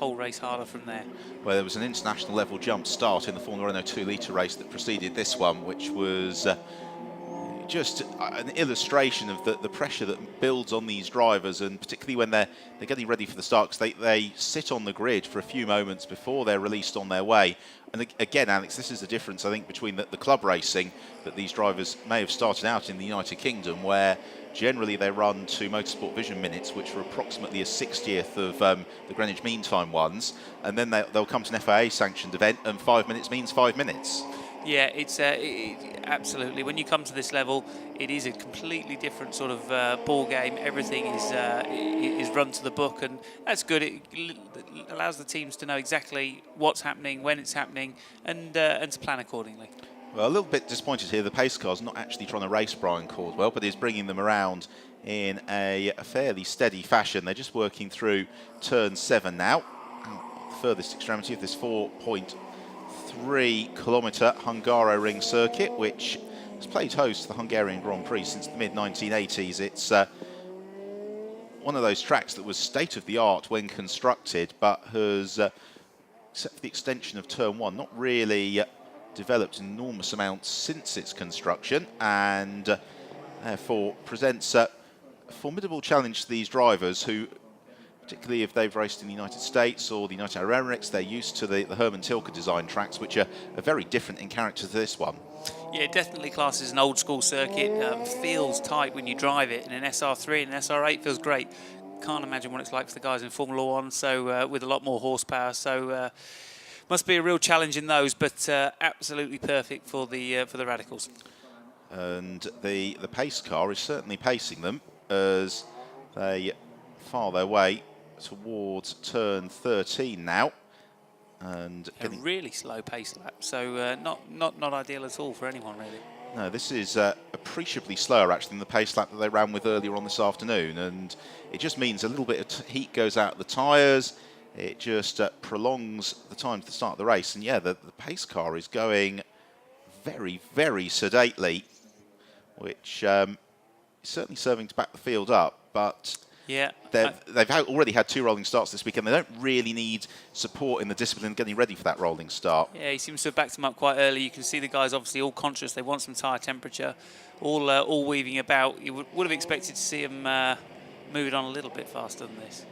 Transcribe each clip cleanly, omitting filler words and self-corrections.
whole race harder from there. Well, there was an international level jump start in the Formula Renault 2 litre race that preceded this one, which was just an illustration of the pressure that builds on these drivers, and particularly when they're getting ready for the start, because they sit on the grid for a few moments before they're released on their way. And again, Alex, this is the difference, I think, between the club racing that these drivers may have started out in the United Kingdom, where generally they run to Motorsport Vision minutes, which are approximately a 60th of the Greenwich Mean Time ones, and then they'll come to an FIA-sanctioned event, and 5 minutes means 5 minutes. Yeah, it's absolutely. When you come to this level, it is a completely different sort of ball game. Everything is run to the book, and that's good. It allows the teams to know exactly what's happening, when it's happening, and to plan accordingly. Well, a little bit disappointed here. The pace car's not actually trying to race Brian Caldwell, but is bringing them around in a fairly steady fashion. They're just working through turn 7 now, the furthest extremity of this 4.3 kilometre Hungaroring circuit, which has played host to the Hungarian Grand Prix since the mid-1980s. It's one of those tracks that was state-of-the-art when constructed, but has, except for the extension of turn 1, not really developed an enormous amount since its construction, and therefore presents a formidable challenge to these drivers who, particularly if they've raced in the United States or the United Arab Emirates, they're used to the Herman Tilke design tracks, which are very different in character to this one. Yeah, definitely classed as an old school circuit. Feels tight when you drive it, and an SR3 and an SR8 feels great. Can't imagine what it's like for the guys in Formula One, so with a lot more horsepower. So must be a real challenge in those, but absolutely perfect for the radicals. And the pace car is certainly pacing them as they file their way towards turn 13 now, and a really slow pace lap, so not ideal at all for anyone really. No, this is appreciably slower actually than the pace lap that they ran with earlier on this afternoon, and it just means a little bit of heat goes out of the tyres. It just prolongs the time to the start of the race, and yeah, the pace car is going very, very sedately, which is certainly serving to back the field up, but yeah, they've already had 2 rolling starts this weekend. They don't really need support in the discipline getting ready for that rolling start. Yeah, he seems to have backed them up quite early. You can see the guys obviously all conscious. They want some tyre temperature, all weaving about. You would have expected to see them move it on a little bit faster than this.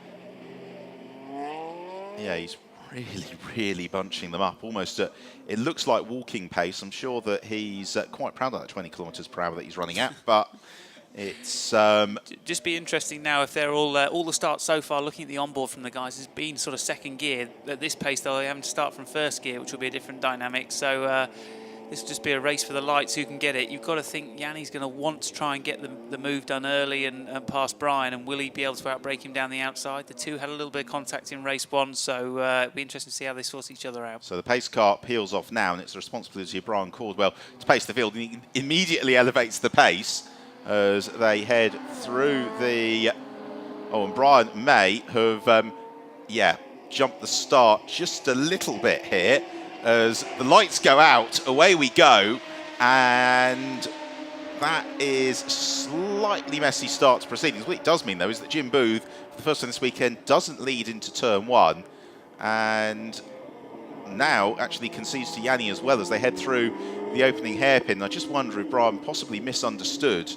Yeah, he's really, really bunching them up. Almost, it looks like walking pace. I'm sure that he's quite proud of that 20 kilometres per hour that he's running at, but it's just be interesting now if they're all the starts so far. Looking at the onboard from the guys, has been sort of second gear. At this pace, they'll have to start from first gear, which will be a different dynamic. So this will just be a race for the lights. Who can get it? You've got to think Yanni's going to want to try and get the move done early and past Brian, and will he be able to outbrake him down the outside? The two had a little bit of contact in race 1, so it'll be interesting to see how they sort each other out. So the pace car peels off now, and it's the responsibility of Brian Caldwell to pace the field. He immediately elevates the pace as they head through the... Oh, and Brian may have, jumped the start just a little bit here. As the lights go out, away we go, and that is slightly messy start to proceedings. What it does mean, though, is that Jim Booth, for the first time this weekend, doesn't lead into turn 1, and now actually concedes to Yanni as well as they head through the opening hairpin. I just wonder if Brian possibly misunderstood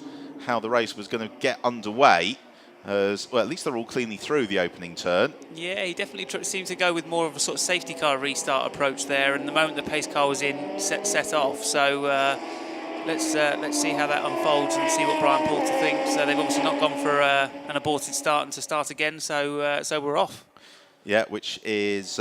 how the race was going to get underway. Well, at least they're all cleanly through the opening turn. Yeah, he definitely seemed to go with more of a sort of safety car restart approach there, and the moment the pace car was in, set off. So let's see how that unfolds and see what Brian Poulter thinks. They've obviously not gone for an aborted start and to start again, so we're off. Yeah, which is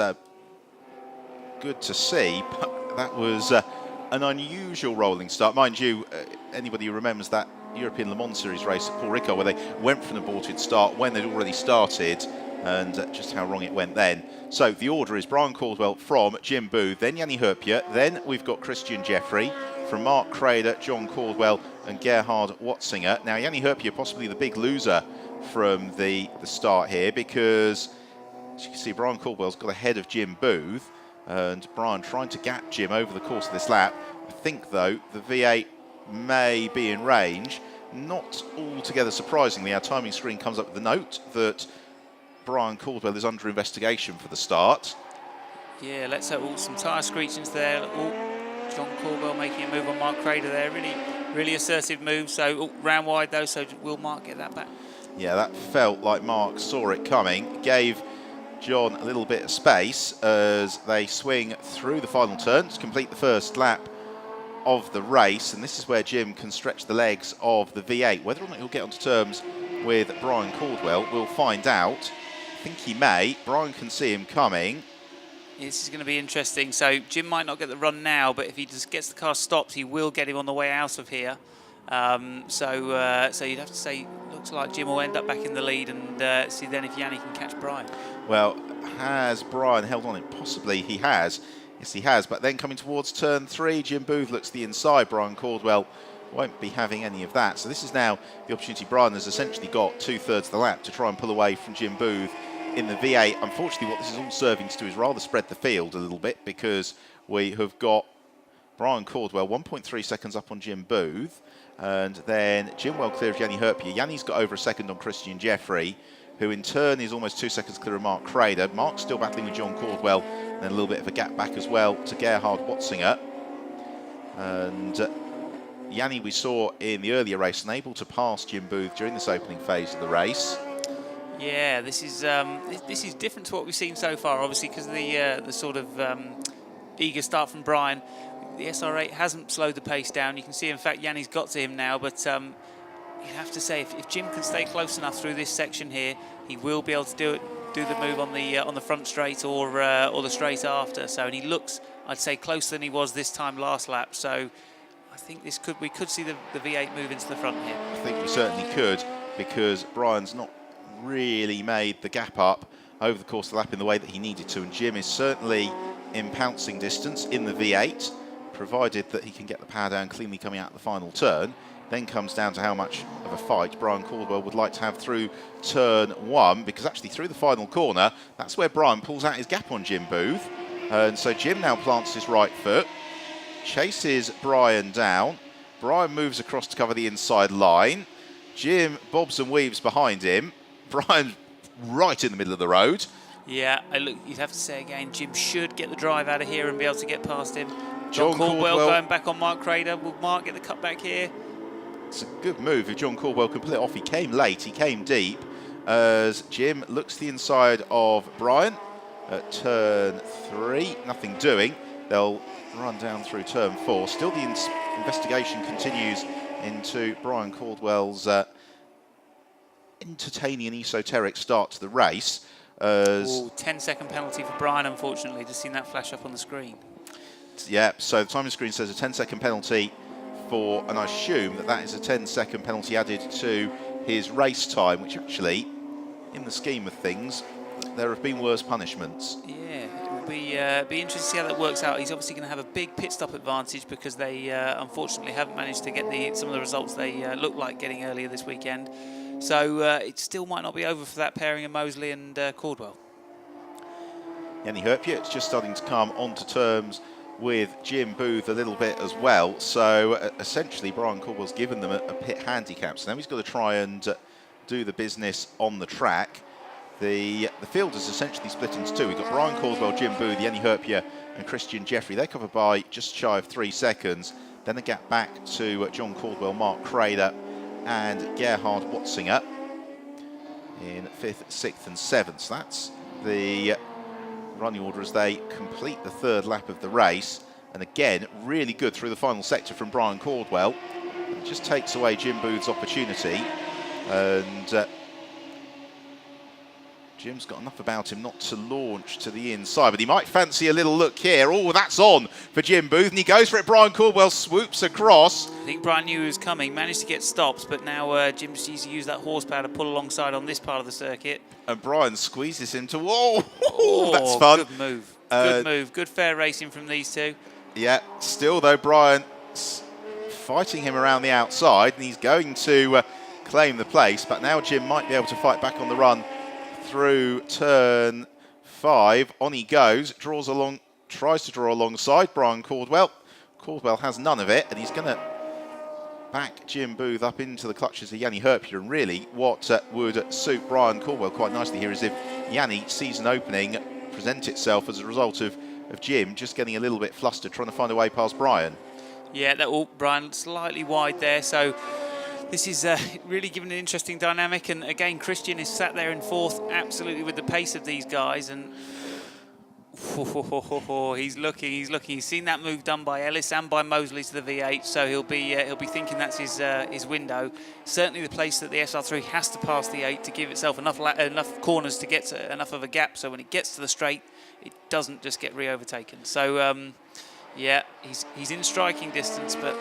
good to see, but that was an unusual rolling start. Mind you, anybody who remembers that European Le Mans Series race at Paul Ricard, where they went for an aborted start when they'd already started, and just how wrong it went then. So the order is Brian Caldwell from Jim Booth, then Yanni Herpia, then we've got Christian Jeffrey, from Mark Crader, John Caldwell and Gerhard Watzinger. Now Yanni Herpia possibly the big loser from the start here, because as you can see Brian Caldwell's got ahead of Jim Booth, and Brian trying to gap Jim over the course of this lap. I think though the V8 may be in range. Not altogether surprisingly, our timing screen comes up with the note that Brian Caldwell is under investigation for the start. Yeah, let's have some tyre screechings there. John Caldwell making a move on Mark Crader there. Really assertive move. So round wide though, so will Mark get that back? Yeah, that felt like Mark saw it coming. Gave John a little bit of space as they swing through the final turn to complete the first lap of the race. And this is where Jim can stretch the legs of the V8. Whether or not he'll get onto terms with Brian Caldwell, we'll find out. I think he may. Brian can see him coming. This is going to be interesting. So Jim might not get the run now, but if he just gets the car stopped, he will get him on the way out of here. So you'd have to say, looks like Jim will end up back in the lead, and see then if Yanni can catch Brian. Well, has Brian held on it? Possibly he has. Yes, he has. But then coming towards turn 3, Jim Booth looks to the inside. Brian Caldwell won't be having any of that. So this is now the opportunity. Brian has essentially got 2/3 of the lap to try and pull away from Jim Booth in the V8. Unfortunately, what this is all serving to do is rather spread the field a little bit, because we have got Brian Caldwell 1.3 seconds up on Jim Booth, and then Jim well clear of Yanni Herpier. Yanni's got over a second on Christian Jeffrey, who in turn is almost 2 seconds clear of Mark Crader. Mark's still battling with John Caldwell, and then a little bit of a gap back as well to Gerhard Watzinger. And Yanni, we saw in the earlier race, unable to pass Jim Booth during this opening phase of the race. Yeah, this is different to what we've seen so far, obviously, because of the sort of eager start from Brian. The SR8 hasn't slowed the pace down. You can see, in fact, Yanni's got to him now, but you'd have to say if Jim can stay close enough through this section here, he will be able to do the move on the front straight or the straight after. So, and he looks, I'd say, closer than he was this time last lap. So, I think we could see the V8 move into the front here. I think we certainly could, because Brian's not really made the gap up over the course of the lap in the way that he needed to, and Jim is certainly in pouncing distance in the V8, provided that he can get the power down cleanly coming out of the final turn. Then comes down to how much of a fight Brian Caldwell would like to have through turn 1, because actually through the final corner, that's where Brian pulls out his gap on Jim Booth, and so Jim now plants his right foot, chases Brian down. Brian moves across to cover the inside line. Jim bobs and weaves behind him. Brian right in the middle of the road. Yeah, look, you'd have to say again, Jim should get the drive out of here and be able to get past him. John Caldwell going back on Mark Crader. Will Mark get the cut back here? It's a good move if John Caldwell can pull it off. He came late, he came deep, as Jim looks to the inside of Brian at turn 3. Nothing doing. They'll run down through turn 4. Still the investigation continues into Brian Caldwell's entertaining and esoteric start to the race. 10-second penalty for Brian, unfortunately. Just seen that flash up on the screen. Yeah, so the timing screen says a 10-second penalty for, and I assume that is a 10-second penalty added to his race time, which actually, in the scheme of things, there have been worse punishments. Yeah, it will be interesting to see how that works out. He's obviously going to have a big pit stop advantage, because they unfortunately haven't managed to get some of the results they looked like getting earlier this weekend. So it still might not be over for that pairing of Mosley and Caldwell. Yanni Herpier is just starting to come onto terms with Jim Booth a little bit as well. So essentially, Brian Caldwell's given them a pit handicap. So now he's got to try and do the business on the track. The field is essentially split into two. We've got Brian Caldwell, Jim Booth, Yanni Herpier and Christian Jeffrey. They cover by just shy of 3 seconds. Then a gap back to John Caldwell, Mark Crader and Gerhard Watzinger in 5th, 6th and 7th. So that's the running order as they complete the 3rd lap of the race. And again, really good through the final sector from Brian Caldwell. It just takes away Jim Booth's opportunity. And Jim's got enough about him not to launch to the inside, but he might fancy a little look here. Oh, that's on for Jim Booth, and he goes for it. Brian Caldwell swoops across. I think Brian knew he was coming, managed to get stopped, but now Jim just needs to use that horsepower to pull alongside on this part of the circuit. And Brian squeezes into, whoa, that's fun. Good move, good move, good fair racing from these two. Yeah, still though, Brian fighting him around the outside, and he's going to claim the place, but now Jim might be able to fight back on the run through turn 5. On he goes, tries to draw alongside Brian Caldwell. Caldwell has none of it, and he's going to back Jim Booth up into the clutches of Yanni Herpia, and really what would suit Brian Caldwell quite nicely here is if Yanni sees an opening present itself as a result of Jim just getting a little bit flustered trying to find a way past Brian. Yeah, Brian slightly wide there, so this is really giving an interesting dynamic. And again, Christian is sat there in fourth, absolutely with the pace of these guys, and he's looking. He's seen that move done by Ellis and by Mosley to the V8, so he'll be thinking that's his window. Certainly, the place that the SR3 has to pass the 8 to give itself enough corners to get to enough of a gap, so when it gets to the straight, it doesn't just get re-overtaken. So yeah, he's in striking distance, but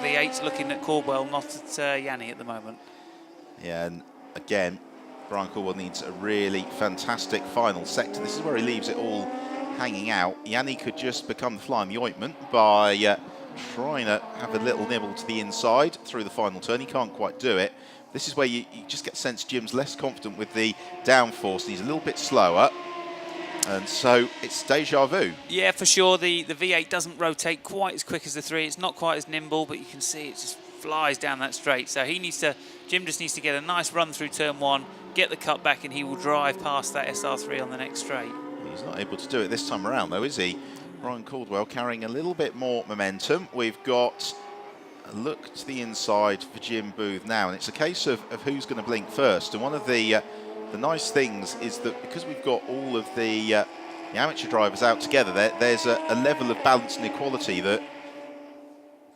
V8's looking at Caldwell, not at Yanni at the moment. Yeah, and again, Brian Caldwell needs a really fantastic final sector. This is where he leaves it all hanging out. Yanni could just become the fly in the ointment by trying to have a little nibble to the inside through the final turn. He can't quite do it. This is where you just get the sense Jim's less confident with the downforce. He's a little bit slower. And so it's deja vu. Yeah, for sure. The V8 doesn't rotate quite as quick as the 3. It's not quite as nimble, but you can see it just flies down that straight. So Jim just needs to get a nice run through turn 1, get the cut back, and he will drive past that SR3 on the next straight. He's not able to do it this time around, though, is he? Brian Caldwell carrying a little bit more momentum. We've got a look to the inside for Jim Booth now, and it's a case of who's going to blink first. And one of the nice things is that because we've got all of the amateur drivers out together, there's a level of balance and equality that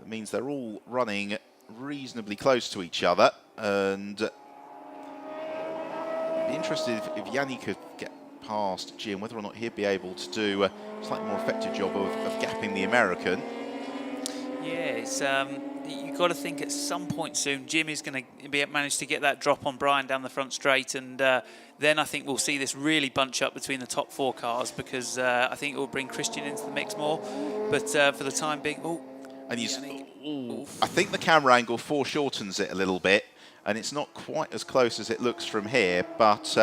means they're all running reasonably close to each other. And I'd be interested if Yanni could get past Jim, whether or not he'd be able to do a slightly more effective job of gapping the American. Yeah, it's you've got to think at some point soon Jim is going to manage to get that drop on Brian down the front straight, and then I think we'll see this really bunch up between the top 4 cars, because I think it will bring Christian into the mix more. But for the time being, I think the camera angle foreshortens it a little bit, and it's not quite as close as it looks from here, but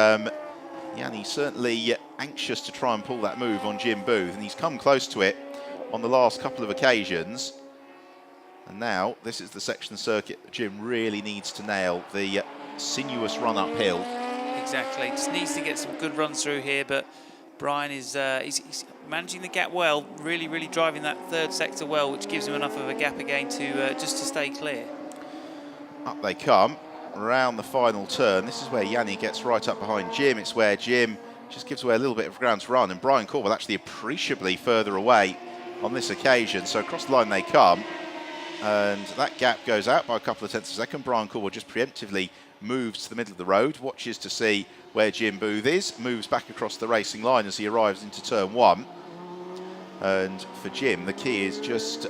Yanni's certainly anxious to try and pull that move on Jim Booth, and he's come close to it on the last couple of occasions. And now this is the section of the circuit that Jim really needs to nail, the sinuous run uphill. Exactly, just needs to get some good runs through here, but Brian is he's managing the gap well, really driving that third sector well, which gives him enough of a gap again to just to stay clear. Up they come, around the final turn. This is where Yanni gets right up behind Jim. It's where Jim just gives away a little bit of ground to run, and Brian Caldwell actually appreciably further away on this occasion. So across the line they come, and that gap goes out by a couple of tenths of a second. Brian Caldwell just preemptively moves to the middle of the road, watches to see where Jim Booth is, moves back across the racing line as he arrives into turn 1. And for Jim, the key is just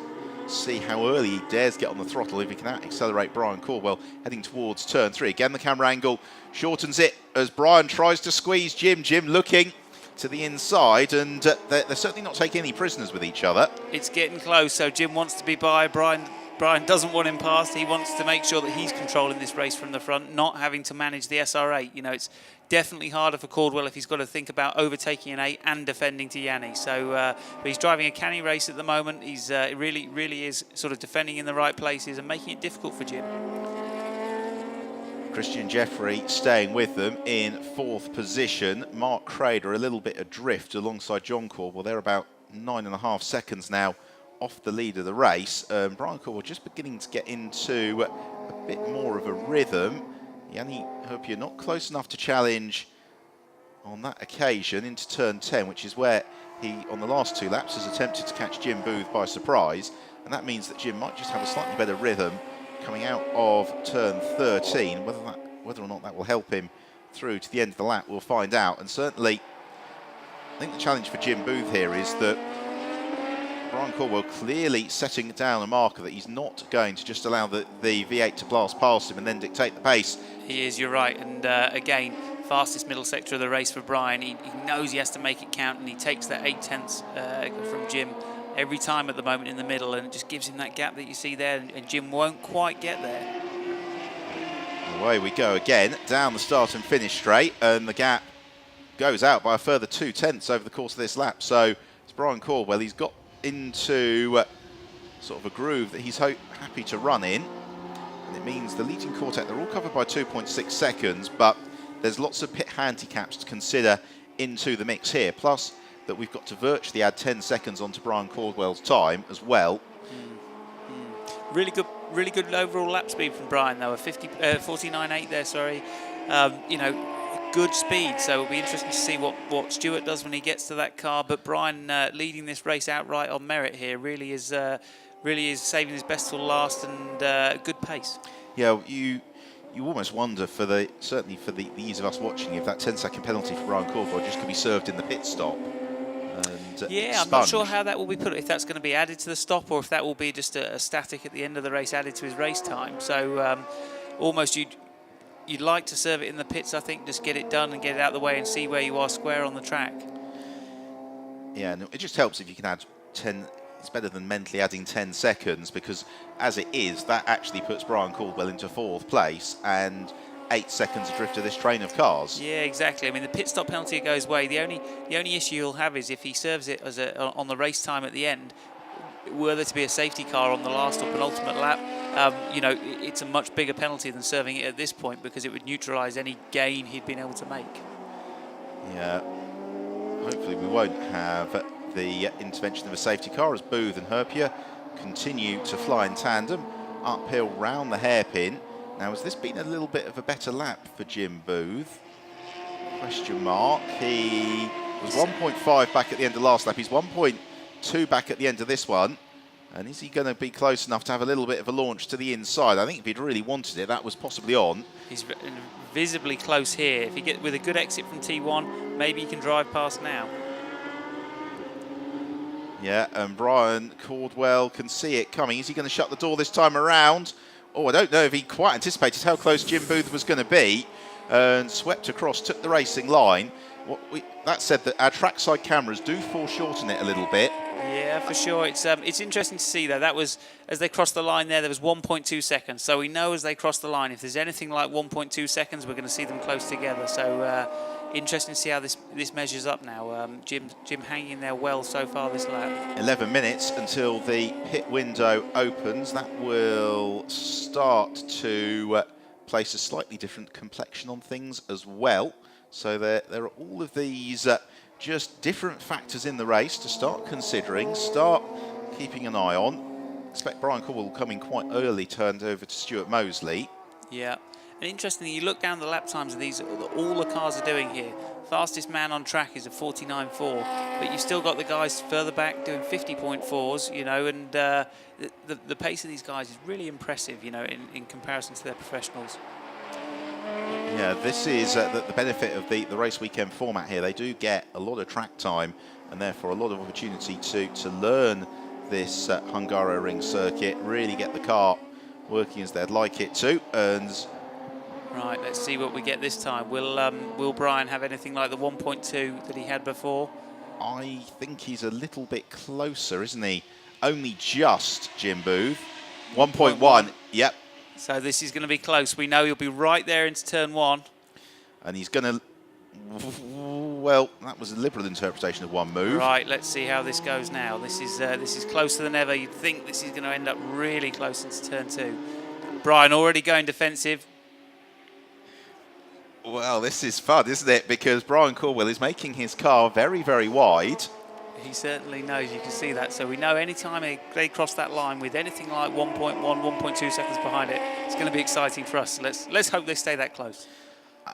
see how early he dares get on the throttle if he can accelerate Brian Caldwell heading towards turn 3. Again, the camera angle shortens it as Brian tries to squeeze Jim. Jim looking to the inside, and they're certainly not taking any prisoners with each other. It's getting close, so Jim wants to be by. Brian doesn't want him past. He wants to make sure that he's controlling this race from the front, not having to manage the SR8. You know, it's definitely harder for Caldwell if he's got to think about overtaking an 8 and defending to Yanni. So, but he's driving a canny race at the moment. He's really is sort of defending in the right places and making it difficult for Jim. Christian Jeffrey staying with them in 4th position. Mark Crader a little bit adrift alongside John Caldwell. They're about 9.5 seconds now off the lead of the race. Brian Caldwell just beginning to get into a bit more of a rhythm. Yanni Herpia not close enough to challenge on that occasion into turn 10, which is where he, on the last 2 laps, has attempted to catch Jim Booth by surprise. And that means that Jim might just have a slightly better rhythm coming out of turn 13. Whether or not that will help him through to the end of the lap, we'll find out. And certainly, I think the challenge for Jim Booth here is that Brian Caldwell clearly setting down a marker that he's not going to just allow the V8 to blast past him and then dictate the pace. He is, you're right. And again, fastest middle sector of the race for Brian. He knows he has to make it count, and he takes that 8 tenths from Jim every time at the moment in the middle, and it just gives him that gap that you see there, and Jim won't quite get there. Away we go again, down the start and finish straight, and the gap goes out by a further 2 tenths over the course of this lap. So it's Brian Caldwell. He's got into sort of a groove that he's happy to run in. It means the leading quartet, they're all covered by 2.6 seconds, but there's lots of pit handicaps to consider into the mix here. Plus that we've got to virtually add 10 seconds onto Brian Caldwell's time as well. Really good overall lap speed from Brian, though. A 49.8 there, sorry. You know, good speed. So it'll be interesting to see what Stewart does when he gets to that car. But Brian leading this race outright on merit here really is saving his best till last, and good pace. Yeah, you almost wonder certainly for the ease of us watching, if that 10-second penalty for Brian Caldwell just could be served in the pit stop. And yeah, I'm not sure how that will be put, if that's going to be added to the stop or if that will be just a static at the end of the race added to his race time. So almost you'd like to serve it in the pits, I think, just get it done and get it out of the way and see where you are square on the track. Yeah, and it just helps if you can add 10. It's better than mentally adding 10 seconds, because as it is, that actually puts Brian Caldwell into 4th place and 8 seconds adrift of this train of cars. Yeah, exactly. I mean, the pit stop penalty goes away. The only issue you'll have is if he serves it as on the race time at the end, were there to be a safety car on the last or penultimate lap, you know, it's a much bigger penalty than serving it at this point, because it would neutralise any gain he'd been able to make. Yeah, hopefully we won't have the intervention of a safety car as Booth and Herpia continue to fly in tandem uphill round the hairpin. Now, has this been a little bit of a better lap for Jim Booth? Question mark. He was 1.5 back at the end of last lap. He's 1.2 back at the end of this one. And is he going to be close enough to have a little bit of a launch to the inside? I think if he'd really wanted it, that was possibly on. He's visibly close here. If he gets with a good exit from T1, maybe he can drive past now. Yeah, and Brian Caldwell can see it coming. Is he going to shut the door this time around? Oh, I don't know if he quite anticipated how close Jim Booth was going to be, and swept across, took the racing line. That said, that our trackside cameras do foreshorten it a little bit. Yeah, for sure. It's interesting to see, though. That was, as they crossed the line there was 1.2 seconds. So we know as they cross the line, if there's anything like 1.2 seconds, we're going to see them close together. So interesting to see how this measures up now. Jim hanging in there well so far this lap. 11 minutes until the pit window opens. That will start to place a slightly different complexion on things as well. So there are all of these just different factors in the race to start considering, start keeping an eye on. Expect Brian Caldwell will come in quite early, turned over to Stuart Mosley. Yeah, and interestingly, you look down the lap times of these, all the cars are doing here. Fastest man on track is a 49.4, but you've still got the guys further back doing 50.4s, you know, and the pace of these guys is really impressive, you know, in comparison to their professionals. Yeah, this is the benefit of the race weekend format here. They do get a lot of track time and therefore a lot of opportunity to learn this Hungaroring circuit, really get the car working as they'd like it to. And right, let's see what we get this time. Will Brian have anything like the 1.2 that he had before? I think he's a little bit closer, isn't he? Only just, Jim Booth. 1.1, yep. So this is going to be close. We know he'll be right there into turn 1. And he's going to... Well, that was a liberal interpretation of one move. Right, let's see how this goes now. This is closer than ever. You'd think this is going to end up really close into turn 2. Brian already going defensive. Well, this is fun, isn't it? Because Brian Caldwell is making his car very, very wide. He certainly knows, you can see that. So we know anytime they cross that line with anything like 1.1, 1.2 seconds behind it, it's going to be exciting for us. Let's hope they stay that close.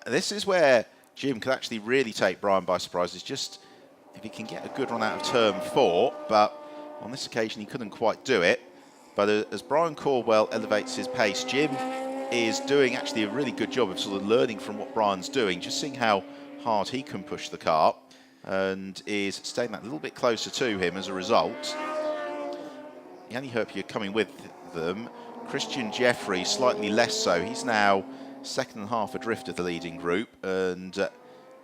This is where Jim could actually really take Brian by surprise. It's just if he can get a good run out of turn 4, but on this occasion he couldn't quite do it. But as Brian Caldwell elevates his pace, Jim is doing actually a really good job of sort of learning from what Brian's doing, just seeing how hard he can push the car, and is staying that little bit closer to him as a result. Yanni Herpia coming with them. Christian Jeffrey slightly less so. He's now second and half adrift of the leading group and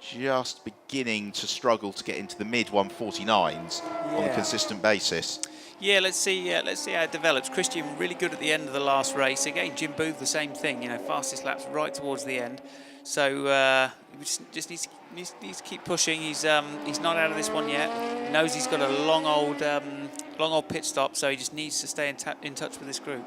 just beginning to struggle to get into the mid 149s on a consistent basis. Yeah, let's see how it develops. Christian really good at the end of the last race. Again, Jim Booth the same thing. You know, fastest laps right towards the end. So we just needs to keep pushing. He's not out of this one yet. Knows he's got a long old pit stop, so he just needs to stay in touch with this group.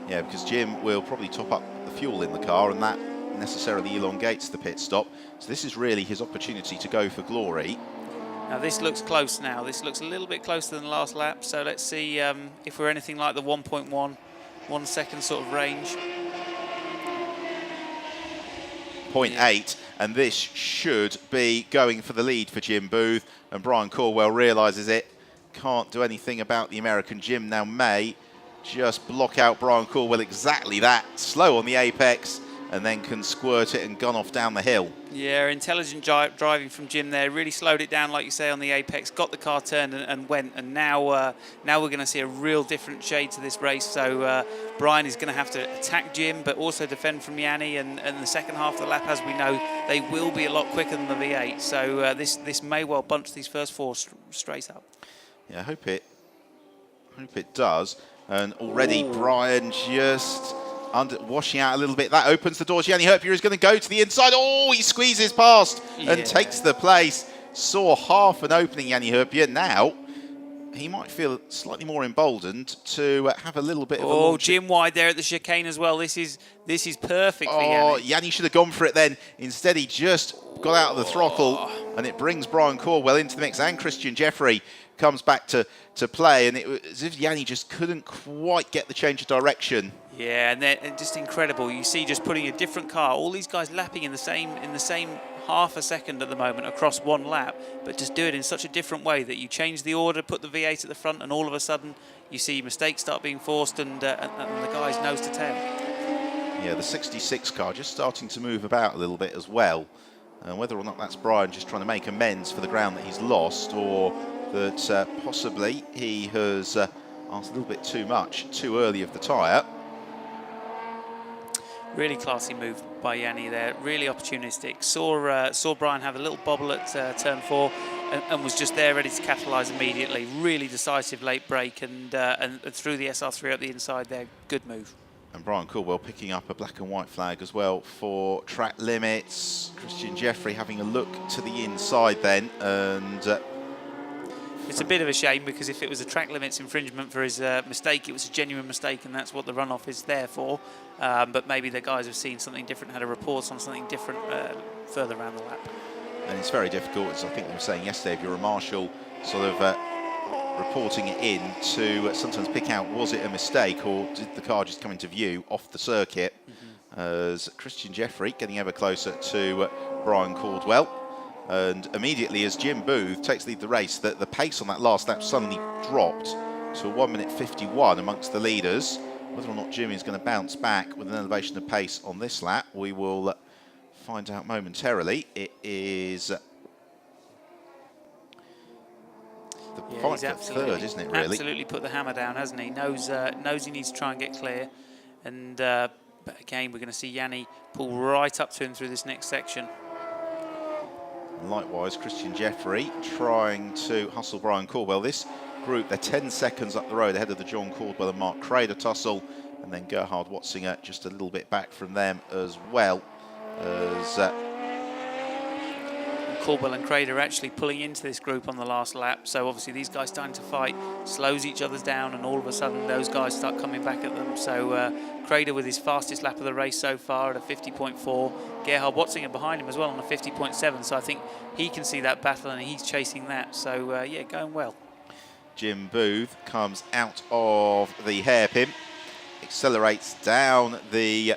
Yeah, because Jim will probably top up the fuel in the car, and that necessarily elongates the pit stop. So this is really his opportunity to go for glory. Now this looks close now. This looks a little bit closer than the last lap. So let's see if we're anything like the 1.1 second sort of range. 0.8, and this should be going for the lead for Jim Booth, and Brian Caldwell realises it. Can't do anything about the American Jim now. May just block out Brian Caldwell, exactly that, slow on the apex, and then can squirt it and gun off down the hill. Yeah, intelligent driving from Jim there. Really slowed it down, like you say, on the apex. Got the car turned and went. And now we're going to see a real different shade to this race. So Brian is going to have to attack Jim, but also defend from Yanni. And the second half of the lap, as we know, they will be a lot quicker than the V8. So this may well bunch these first four straight up. Yeah, I hope it does. And already Brian just washing out a little bit. That opens the doors. Yanni Herpier is going to go to the inside. Oh, he squeezes past and takes the place. Saw half an opening, Yanni Herpier. Now he might feel slightly more emboldened to have a little bit of a launch. Jim wide there at the chicane as well. This is perfect for Yanni. Yanni should have gone for it then. Instead, he just got out of the throttle, and it brings Brian Caldwell into the mix, and Christian Jeffrey comes back to play, and it was as if Yanni just couldn't quite get the change of direction. Yeah, and they're just incredible. You see, just putting a different car, all these guys lapping in the same half a second at the moment across one lap, but just do it in such a different way that you change the order, put the V8 at the front, and all of a sudden you see mistakes start being forced, and the guys nose to tail. Yeah, the 66 car just starting to move about a little bit as well. Whether or not that's Brian just trying to make amends for the ground that he's lost, or that possibly he has asked a little bit too much too early of the tyre. Really classy move by Yanni there, really opportunistic. Saw Brian have a little bobble at turn 4 and was just there ready to capitalise immediately. Really decisive late break and through the SR3 up the inside there. Good move. And Brian Caldwell picking up a black and white flag as well for track limits. Christian Jeffrey having a look to the inside then, and it's a bit of a shame, because if it was a track limits infringement for his mistake, it was a genuine mistake, and that's what the runoff is there for. But maybe the guys have seen something different, had a report on something different further around the lap. And it's very difficult, as I think they were saying yesterday, if you're a marshal, sort of reporting it in, to sometimes pick out, was it a mistake, or did the car just come into view off the circuit? As Christian Jeffrey getting ever closer to Brian Caldwell. And immediately as Jim Booth takes lead the race, the pace on that last lap suddenly dropped to 1:51 amongst the leaders. Whether or not Jim is going to bounce back with an elevation of pace on this lap, we will find out momentarily. It is the fight for third, isn't it, really? Absolutely put the hammer down, hasn't he? Knows he needs to try and get clear. And but again, we're going to see Yanni pull right up to him through this next section. Likewise, Christian Jeffrey trying to hustle Brian Caldwell. This group, they're 10 seconds up the road ahead of the John Caldwell and Mark Crader tussle, and then Gerhard Watzinger just a little bit back from them as well. As Caldwell and Crader actually pulling into this group on the last lap, so obviously these guys starting to fight, slows each other's down, and all of a sudden those guys start coming back at them. So Crader with his fastest lap of the race so far at a 50.4, Gerhard Watzinger behind him as well on a 50.7, so I think he can see that battle and he's chasing that, so yeah, going well. Jim Booth comes out of the hairpin, accelerates down the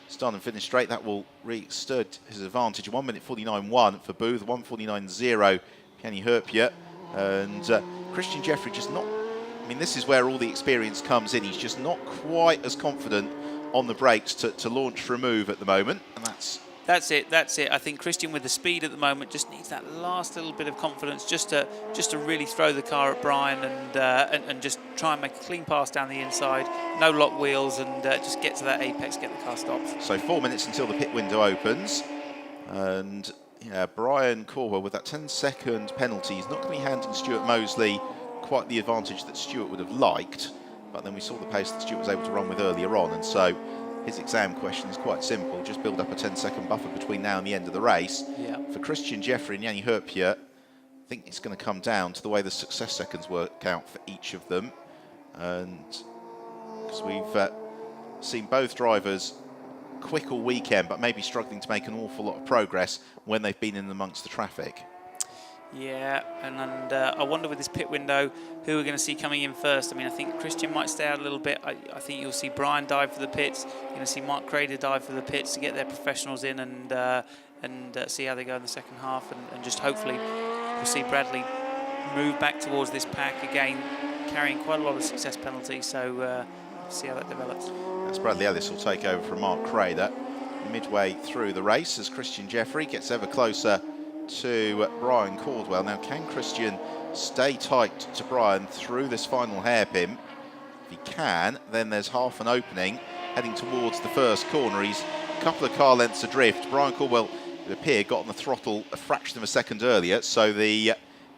start and finish straight. That will re-stir his advantage. 1:49.1 for Booth, 1:49.0 Yanni Herpier, and Christian Jeffrey just not. I mean, this is where all the experience comes in. He's just not quite as confident on the brakes to launch for a move at the moment, and that's it. I think Christian, with the speed at the moment, just needs that last little bit of confidence just to really throw the car at Brian and just try and make a clean pass down the inside, no lock wheels, and just get to that apex, get the car stopped. So 4 minutes until the pit window opens, and yeah, Brian Caldwell with that 10-second penalty is not going to be handing Stuart Mosley quite the advantage that Stuart would have liked, but then we saw the pace that Stuart was able to run with earlier on, and so his exam question is quite simple. Just build up a 10-second buffer between now and the end of the race. Yeah. For Christian Jeffrey and Yanni Herpier, I think it's going to come down to the way the success seconds work out for each of them. And because we've seen both drivers quick all weekend, but maybe struggling to make an awful lot of progress when they've been in amongst the traffic. Yeah, and I wonder with this pit window who we're going to see coming in first. I mean, I think Christian might stay out a little bit. I think you'll see Brian dive for the pits. You're going to see Mark Crader dive for the pits to get their professionals in and see how they go in the second half. And just hopefully we'll see Bradley move back towards this pack again, carrying quite a lot of success penalties. So see how that develops. That's Bradley Ellis will take over from Mark Crader midway through the race as Christian Jeffrey gets ever closer to Brian Caldwell. Now, can Christian stay tight to Brian through this final hairpin? If he can, then there's half an opening heading towards the first corner. He's a couple of car lengths adrift. Brian Caldwell, it appeared, got on the throttle a fraction of a second earlier, so the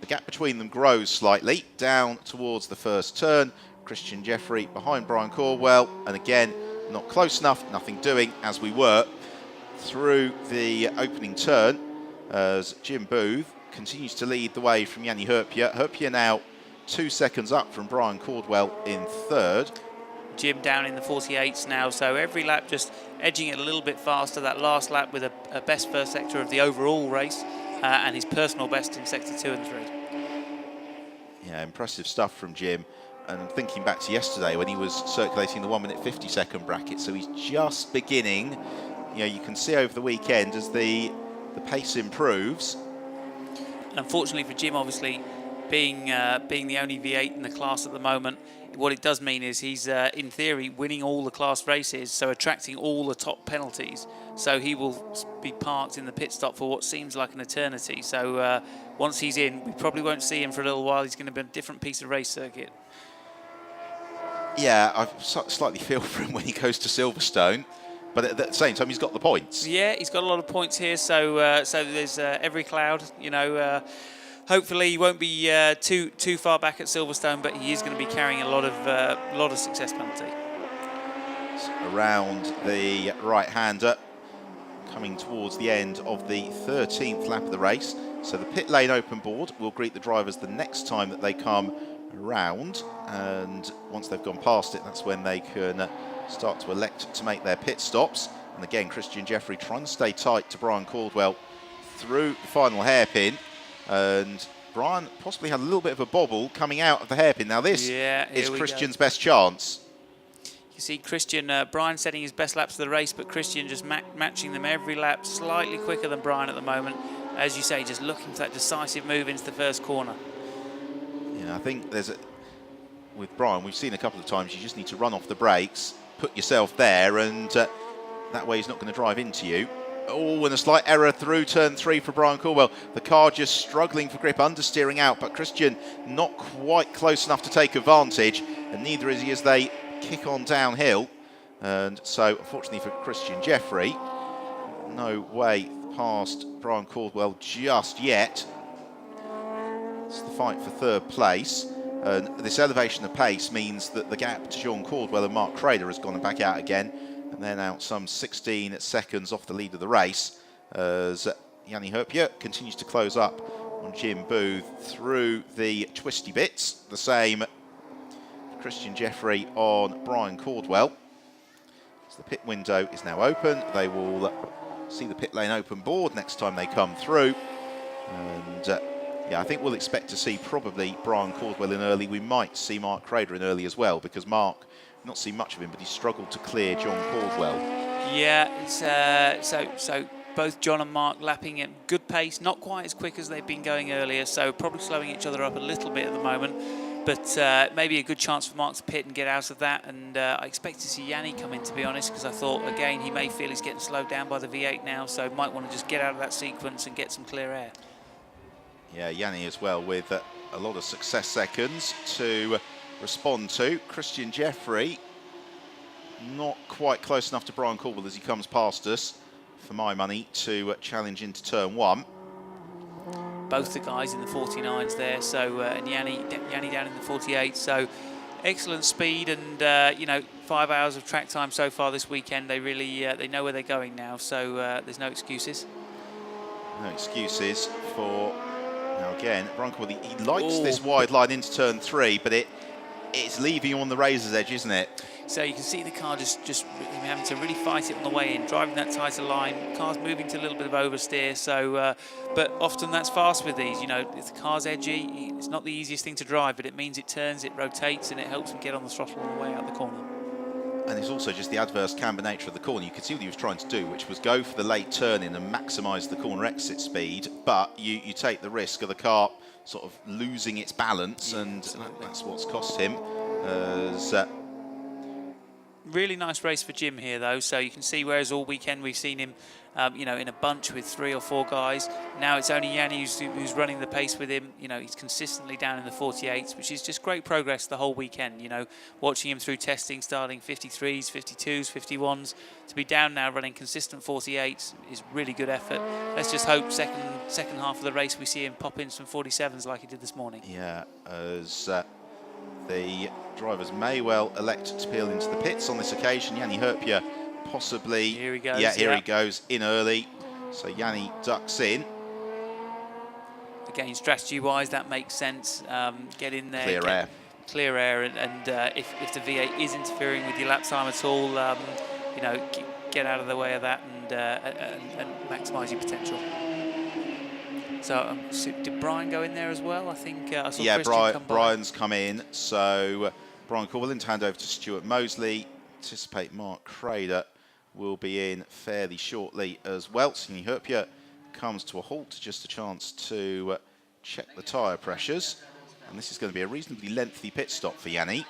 gap between them grows slightly down towards the first turn. Christian Jeffrey behind Brian Caldwell, and again, not close enough, nothing doing as we were through the opening turn, as Jim Booth continues to lead the way from Yanni Herpier. Herpier now 2 seconds up from Brian Caldwell in third. Jim down in the 48s now, so every lap just edging it a little bit faster. That last lap with a best first sector of the overall race and his personal best in sector 2 and 3. Yeah, impressive stuff from Jim. And thinking back to yesterday when he was circulating the 1 minute 50 second bracket, so he's just beginning. You know, you can see over the weekend as the pace improves. And unfortunately for Jim, obviously, being the only V8 in the class at the moment, what it does mean is he's, in theory, winning all the class races, so attracting all the top penalties. So he will be parked in the pit stop for what seems like an eternity. So once he's in, we probably won't see him for a little while. He's going to be on a different piece of race circuit. Yeah, I slightly feel for him when he goes to Silverstone. But at the same time, he's got the points. Yeah, he's got a lot of points here. So so there's every cloud. You know, hopefully he won't be too far back at Silverstone, but he is going to be carrying a lot of success penalty. Around the right-hander, coming towards the end of the 13th lap of the race. So the pit lane open board will greet the drivers the next time that they come around, and once they've gone past it, that's when they can start to elect to make their pit stops. And again, Christian Jeffrey trying to stay tight to Brian Caldwell through the final hairpin, and Brian possibly had a little bit of a bobble coming out of the hairpin. Now this is Christian's best chance. You see Christian, Brian setting his best laps of the race, but Christian just matching them every lap, slightly quicker than Brian at the moment. As you say, just looking for that decisive move into the first corner. Yeah, I think with Brian, we've seen a couple of times, you just need to run off the brakes, put yourself there, and that way he's not going to drive into you. Oh, and a slight error through turn 3 for Brian Caldwell. The car just struggling for grip, understeering out, but Christian not quite close enough to take advantage, and neither is he as they kick on downhill. And so, unfortunately for Christian Jeffrey, no way past Brian Caldwell just yet. It's the fight for third place. And this elevation of pace means that the gap to Sean Caldwell and Mark Crader has gone back out again. And they're now some 16 seconds off the lead of the race as Yanni Herpier continues to close up on Jim Booth through the twisty bits. The same Christian Jeffrey on Brian Caldwell. So the pit window is now open. They will see the pit lane open board next time they come through. And yeah, I think we'll expect to see probably Brian Caldwell in early. We might see Mark Crader in early as well, because Mark, not seen much of him, but he's struggled to clear John Caldwell. Yeah, it's so both John and Mark lapping at good pace, not quite as quick as they've been going earlier, so probably slowing each other up a little bit at the moment. But maybe a good chance for Mark to pit and get out of that. And I expect to see Yanni come in, to be honest, because I thought, again, he may feel he's getting slowed down by the V8 now, so might want to just get out of that sequence and get some clear air. Yeah, Yanni as well with a lot of success seconds to respond to. Christian Jeffrey not quite close enough to Brian Caldwell as he comes past us, for my money, to challenge into turn 1. Both the guys in the 49s there, so and Yanni down in the 48. So excellent speed, and you know, 5 hours of track time so far this weekend. They really they know where they're going now, so there's no excuses. No excuses for now. Again, Brian Caldwell, he likes this wide line into turn 3, but it it's leaving you on the razor's edge, isn't it? So you can see the car just having to really fight it on the way in, driving that tighter line. Car's moving to a little bit of oversteer. So, but often that's fast with these. You know, if the car's edgy, it's not the easiest thing to drive, but it means it turns, it rotates, and it helps him get on the throttle on the way out the corner. And it's also just the adverse camber nature of the corner. You could see what he was trying to do, which was go for the late turn in and maximise the corner exit speed, but you take the risk of the car sort of losing its balance, and that's what's cost him. Really nice race for Jim here, though. So you can see, whereas all weekend we've seen him, you know, in a bunch with 3 or 4 guys. Now it's only Yanni who's running the pace with him. You know, he's consistently down in the 48s, which is just great progress the whole weekend. You know, watching him through testing, starting 53s, 52s, 51s, to be down now running consistent 48s is really good effort. Let's just hope second half of the race we see him pop in some 47s like he did this morning. Yeah, as the drivers may well elect to peel into the pits on this occasion. Yanni Herpia possibly. Here he goes. Yeah, here he goes in early. So Yanni ducks in. Again, strategy-wise, that makes sense. Get in there. Clear air. Clear air, and if the V8 is interfering with your lap time at all, you know, get out of the way of that and maximise your potential. So did Brian go in there as well? I think I saw Christian come by. Brian's come in. So Brian Corwin to hand over to Stuart Mosley. Anticipate Mark Crader will be in fairly shortly as well. So Yanni Herpia comes to a halt, just a chance to check the tyre pressures. And this is going to be a reasonably lengthy pit stop for Yanni.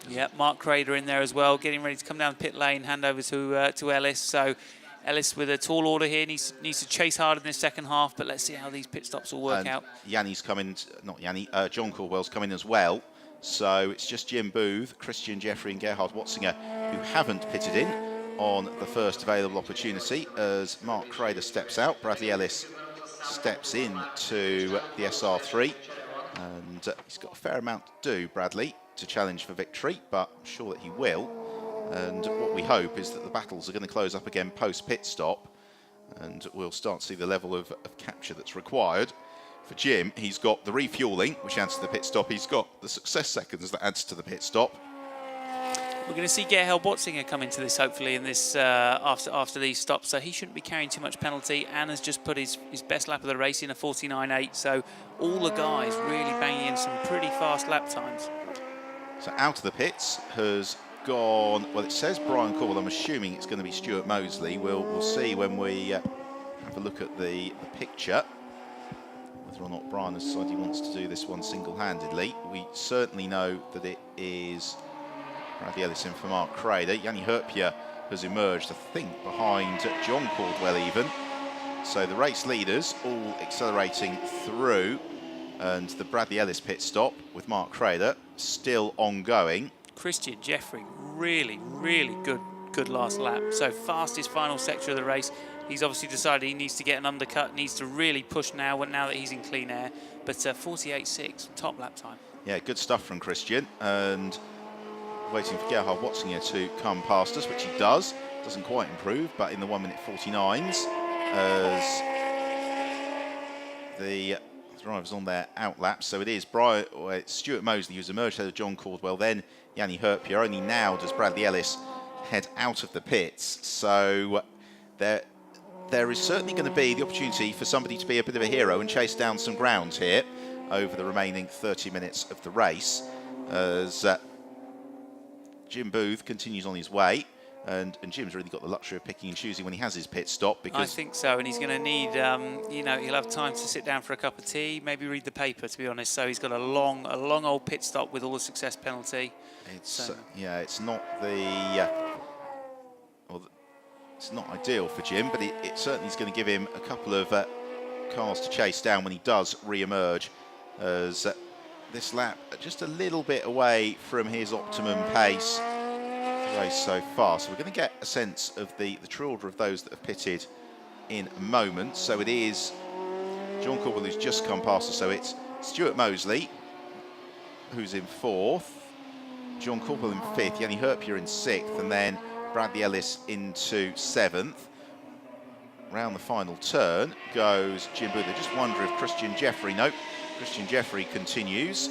Yeah, Mark Crader in there as well, getting ready to come down the pit lane, hand over to Ellis. So Ellis with a tall order here, needs to chase hard in the second half, but let's see how these pit stops will work out. Yanni's coming, not Yanni, John Caldwell's coming as well. So it's just Jim Booth, Christian Jeffrey and Gerhard Watzinger who haven't pitted in on the first available opportunity as Mark Crader steps out. Bradley Ellis steps in to the SR3, and he's got a fair amount to do, Bradley, to challenge for victory, but I'm sure that he will. And what we hope is that the battles are going to close up again post-pit stop, and we'll start to see the level of capture that's required. For Jim, he's got the refuelling, which adds to the pit stop. He's got the success seconds that adds to the pit stop. We're going to see Gerhard Watzinger come into this, hopefully, in this after these stops, so he shouldn't be carrying too much penalty. And has just put his best lap of the race in a 49.8, so all the guys really banging in some pretty fast lap times. So out of the pits has gone, well, it says Brian Caldwell. I'm assuming it's going to be Stuart Mosley. We'll see when we have a look at the picture whether or not Brian has decided he wants to do this one single-handedly. We certainly know that it is Bradley Ellis in for Mark Crader. Yanni Herpia has emerged, I think, behind John Caldwell even. So the race leaders all accelerating through, and the Bradley Ellis pit stop with Mark Crader still ongoing. Christian Jeffrey, really, really good last lap. So fastest final sector of the race. He's obviously decided he needs to get an undercut, needs to really push now that he's in clean air. But 48.6, top lap time. Yeah, good stuff from Christian. And waiting for Gerhard Watzinger to come past us, which he does. Doesn't quite improve, but in the 1 minute 49s as the drivers on their outlaps. So it is Stuart Mosley who's emerged ahead of John Caldwell, then Yanni Herpia. Only now does Bradley Ellis head out of the pits. So there is certainly going to be the opportunity for somebody to be a bit of a hero and chase down some ground here over the remaining 30 minutes of the race as Jim Booth continues on his way. And Jim's really got the luxury of picking and choosing when he has his pit stop, because I think so, and he's going to need, you know, he'll have time to sit down for a cup of tea, maybe read the paper, to be honest. So he's got a long old pit stop with all the success penalty. It's yeah, it's not it's not ideal for Jim, but it certainly is going to give him a couple of cars to chase down when he does re-emerge, as this lap just a little bit away from his optimum pace race so far. So we're going to get a sense of the true order of those that have pitted in a moment. So it is John Caldwell who's just come past us. So it's Stuart Mosley who's in 4th, John Caldwell in 5th, Yanni Herpia in 6th, and then Bradley Ellis into 7th. Round the final turn goes Jim Booth. I just wonder if Christian Jeffrey, no, Christian Jeffrey continues.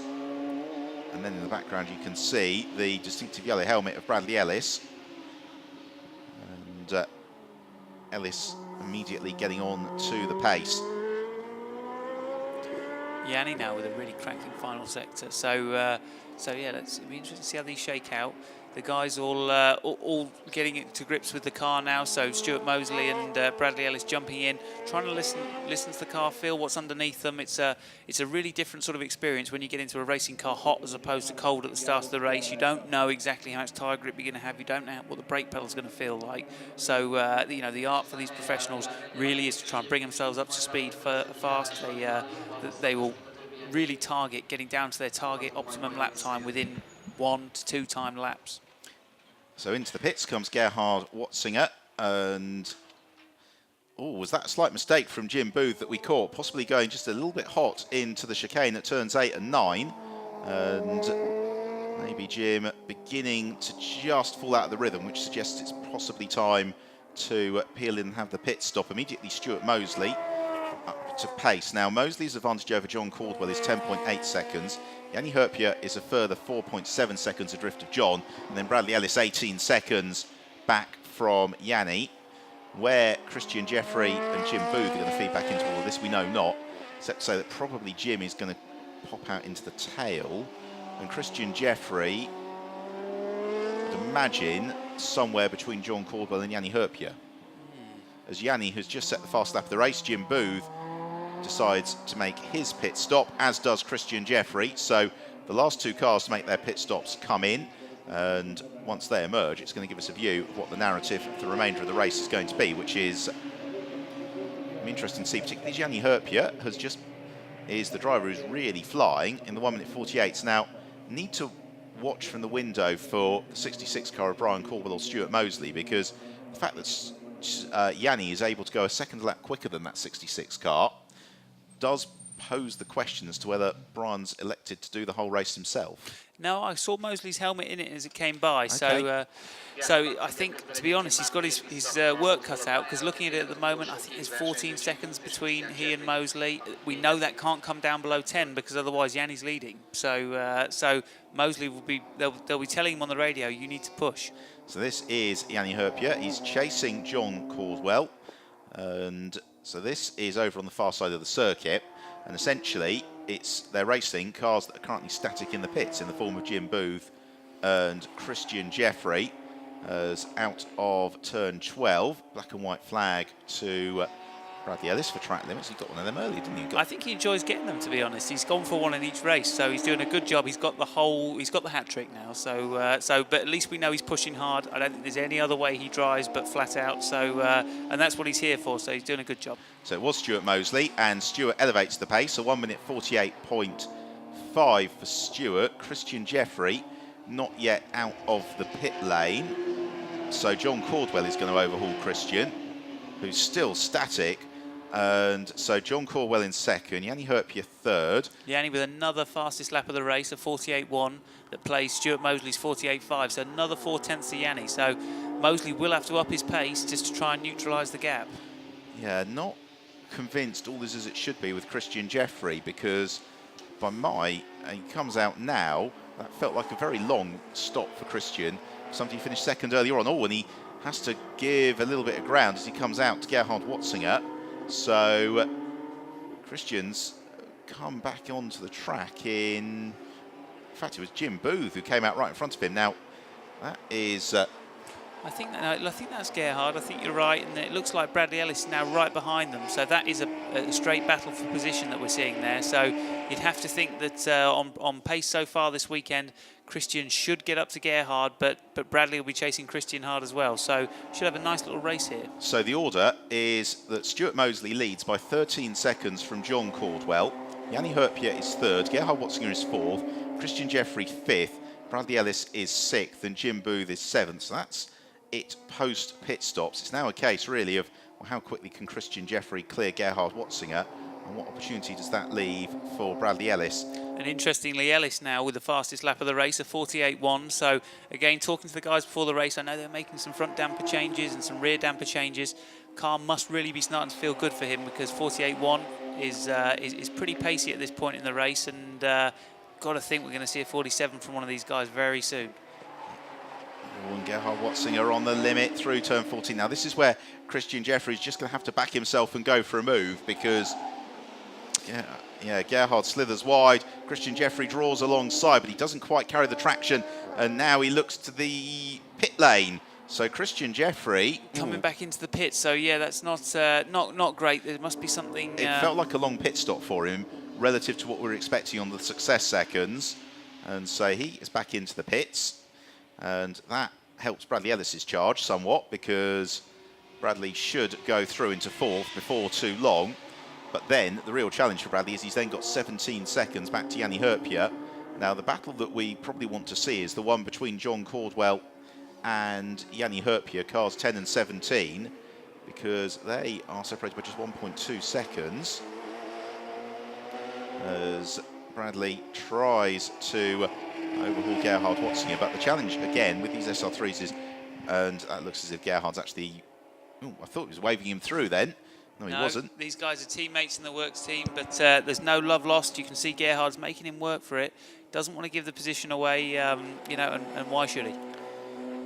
And then in the background you can see the distinctive yellow helmet of Bradley Ellis. And Ellis immediately getting on to the pace. Yanni now with a really cracking final sector. So yeah, it'll be interesting to see how these shake out. The guys all getting it to grips with the car now. So Stuart Mosley and Bradley Ellis jumping in, trying to listen to the car, feel what's underneath them. It's a really different sort of experience when you get into a racing car hot as opposed to cold at the start of the race. You don't know exactly how much tyre grip you're going to have. You don't know what the brake pedal's going to feel like. So the art for these professionals really is to try and bring themselves up to speed fast. They will really target getting down to their target optimum lap time within 1 to 2 time laps. So into the pits comes Gerhard Watzinger, and was that a slight mistake from Jim Booth that we caught, possibly going just a little bit hot into the chicane at turns 8 and 9, and maybe Jim beginning to just fall out of the rhythm, which suggests it's possibly time to peel in and have the pit stop. Immediately Stuart Mosley up to pace. Now Mosley's advantage over John Caldwell is 10.8 seconds. Yanni Herpia is a further 4.7 seconds adrift of John, and then Bradley Ellis 18 seconds back from Yanni. Where Christian Jeffrey and Jim Booth are going to feed back into all of this, we know not, except to say that probably Jim is going to pop out into the tail, and Christian Jeffrey, I'd imagine, somewhere between John Caldwell and Yanni Herpia. As Yanni has just set the fast lap of the race, Jim Booth decides to make his pit stop, as does Christian Jeffrey. So the last 2 cars to make their pit stops come in, and once they emerge, it's going to give us a view of what the narrative for the remainder of the race is going to be, which is interesting to see, particularly as Yanni Herpia is the driver who's really flying in the 1 minute 48s. Now, need to watch from the window for the 66 car of Brian Caldwell or Stuart Mosley, because the fact that Yanni is able to go a second lap quicker than that 66 car does pose the question as to whether Brian's elected to do the whole race himself. No, I saw Mosley's helmet in it as it came by. Okay. So I think, to be honest, he's got his work cut out, because looking at it at the moment, I think there's 14 seconds between he and Mosley. We know that can't come down below 10, because otherwise Yanni's leading. So Mosley will be, they'll be telling him on the radio, you need to push. So this is Yanni Herpia. He's chasing John Caldwell, and so this is over on the far side of the circuit, and essentially they're racing cars that are currently static in the pits in the form of Jim Booth and Christian Jeffrey, as out of turn 12, black and white flag to Bradley Ellis for track limits. He got one of them earlier, didn't he? I think he enjoys getting them, to be honest. He's gone for one in each race, so he's doing a good job. He's got the hat trick now. But at least we know he's pushing hard. I don't think there's any other way he drives but flat out. So and that's what he's here for. So he's doing a good job. So it was Stuart Mosley, and Stuart elevates the pace. So 1 minute 48.5 for Stuart. Christian Jeffrey not yet out of the pit lane. So John Caldwell is going to overhaul Christian, who's still static. And so John Caldwell in second, Yanni Herpia third. Yanni with another fastest lap of the race, a 48.1 that plays Stuart Mosley's 48.5, so another 4/10 to Yanni. So Mosley will have to up his pace just to try and neutralise the gap. Yeah, not convinced all is as it should be with Christian Jeffrey, because he comes out now, that felt like a very long stop for Christian. Somebody finished second earlier on, and he has to give a little bit of ground as he comes out to Gerhard Watzinger. So Christian's come back onto the track in fact, it was Jim Booth who came out right in front of him. Now, that is... I think that's Gerhard. I think you're right, and it looks like Bradley Ellis is now right behind them. So that is a straight battle for position that we're seeing there. So you'd have to think that on pace so far this weekend, Christian should get up to Gerhard, but Bradley will be chasing Christian hard as well. So should have a nice little race here. So the order is that Stuart Mosley leads by 13 seconds from John Caldwell. Yanni Herpia is third. Gerhard Watzinger is fourth. Christian Jeffrey fifth. Bradley Ellis is sixth, and Jim Booth is seventh. So that's it post pit stops. It's now a case really of how quickly can Christian Jeffrey clear Gerhard Watzinger, and what opportunity does that leave for Bradley Ellis? And interestingly, Ellis now with the fastest lap of the race, a 48.1. So again, talking to the guys before the race, I know they're making some front damper changes and some rear damper changes. Car must really be starting to feel good for him, because 48.1 is pretty pacey at this point in the race, and got to think we're going to see a 47 from one of these guys very soon. And Gerhard Watzinger on the limit through turn 14. Now this is where Christian Jeffrey's just going to have to back himself and go for a move, because Gerhard slithers wide. Christian Jeffrey draws alongside, but he doesn't quite carry the traction, and now he looks to the pit lane. So Christian Jeffrey coming back into the pit. So yeah, that's not great. There must be something. It felt like a long pit stop for him relative to what we were expecting on the success seconds, and so he is back into the pits, and that helps Bradley Ellis's charge somewhat, because Bradley should go through into fourth before too long. But then the real challenge for Bradley is he's then got 17 seconds back to Yanni Herpia. Now the battle that we probably want to see is the one between John Caldwell and Yanni Herpia, cars 10 and 17, because they are separated by just 1.2 seconds. As Bradley tries to overhaul Gerhard Watzinger, but the challenge again with these SR3s is, and it looks as if Gerhard's actually, I thought he was waving him through then. No, he wasn't. These guys are teammates in the works team, but there's no love lost. You can see Gerhard's making him work for it. Doesn't want to give the position away, and why should he?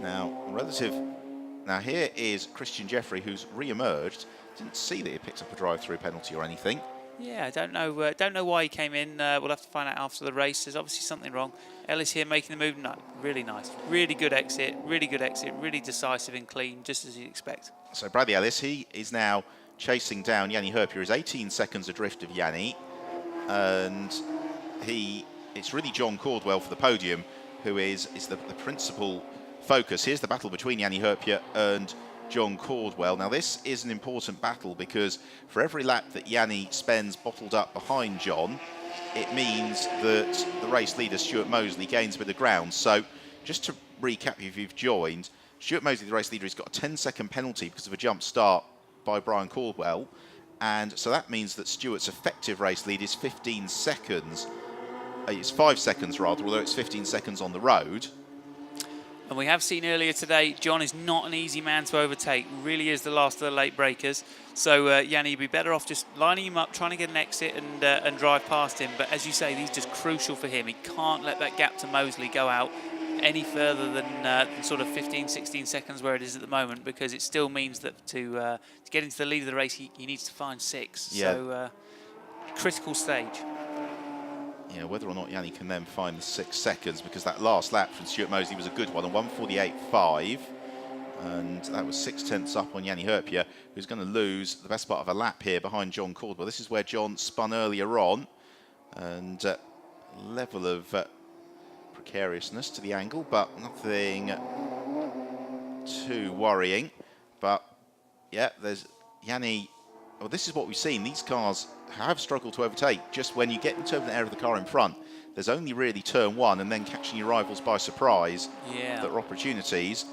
Now here is Christian Jeffrey, who's re-emerged. Didn't see that he picked up a drive-through penalty or anything. Yeah, I don't know why he came in. We'll have to find out after the race. There's obviously something wrong. Ellis here making the move. No, really nice. Really good exit. Really decisive and clean, just as you'd expect. So Bradley Ellis, he is now chasing down Yanni Herpia. Is 18 seconds adrift of Yanni, and it's really John Caldwell for the podium, who is the principal focus. Here's the battle between Yanni Herpia and John Caldwell. Now this is an important battle, because for every lap that Yanni spends bottled up behind John, it means that the race leader Stuart Mosley gains a bit of ground. So just to recap, if you've joined, Stuart Mosley, the race leader, has got a 10-second penalty because of a jump start by Brian Caldwell, and so that means that Stuart's effective race lead is 15 seconds. It's 5 seconds rather, although it's 15 seconds on the road. And we have seen earlier today, John is not an easy man to overtake. Really is the last of the late breakers. So Yanni, you'd be better off just lining him up, trying to get an exit and drive past him. But as you say, these are just crucial for him. He can't let that gap to Mosley go out any further than sort of 15, 16 seconds where it is at the moment, because it still means that to get into the lead of the race, he needs to find 6. Yeah. So critical stage. Yeah, whether or not Yanni can then find the 6 seconds, because that last lap from Stuart Mosley was a good one, a 1:48.5, and that was 6/10 up on Yanni Herpia, who's going to lose the best part of a lap here behind John Caldwell. This is where John spun earlier on, and level of precariousness to the angle, but nothing too worrying. But yeah, there's Yanni. Well, this is what we've seen. These cars have struggled to overtake just when you get the turbulent air of the car in front. There's only really turn 1 and then catching your rivals by surprise that are opportunities.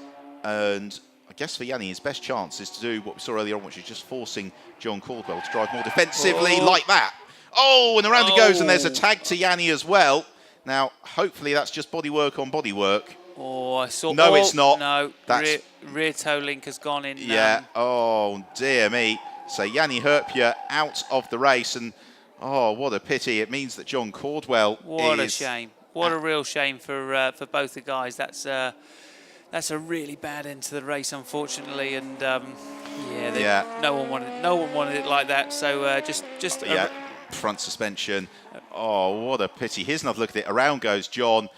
And I guess for Yanni, his best chance is to do what we saw earlier on, which is just forcing John Caldwell to drive more defensively like that. Oh, and around it goes, and there's a tag to Yanni as well. Now, hopefully that's just bodywork on bodywork. Oh, I saw. No, it's not. No, that's rear toe link has gone in. Yeah. Oh, dear me. So Yanni Herpia out of the race, and oh, what a pity. It means that John Caldwell What a shame. What a real shame for both the guys. That's a really bad end to the race, unfortunately, and no one wanted it like that. So just front suspension. Oh, what a pity. Here's another look at it. Around goes John.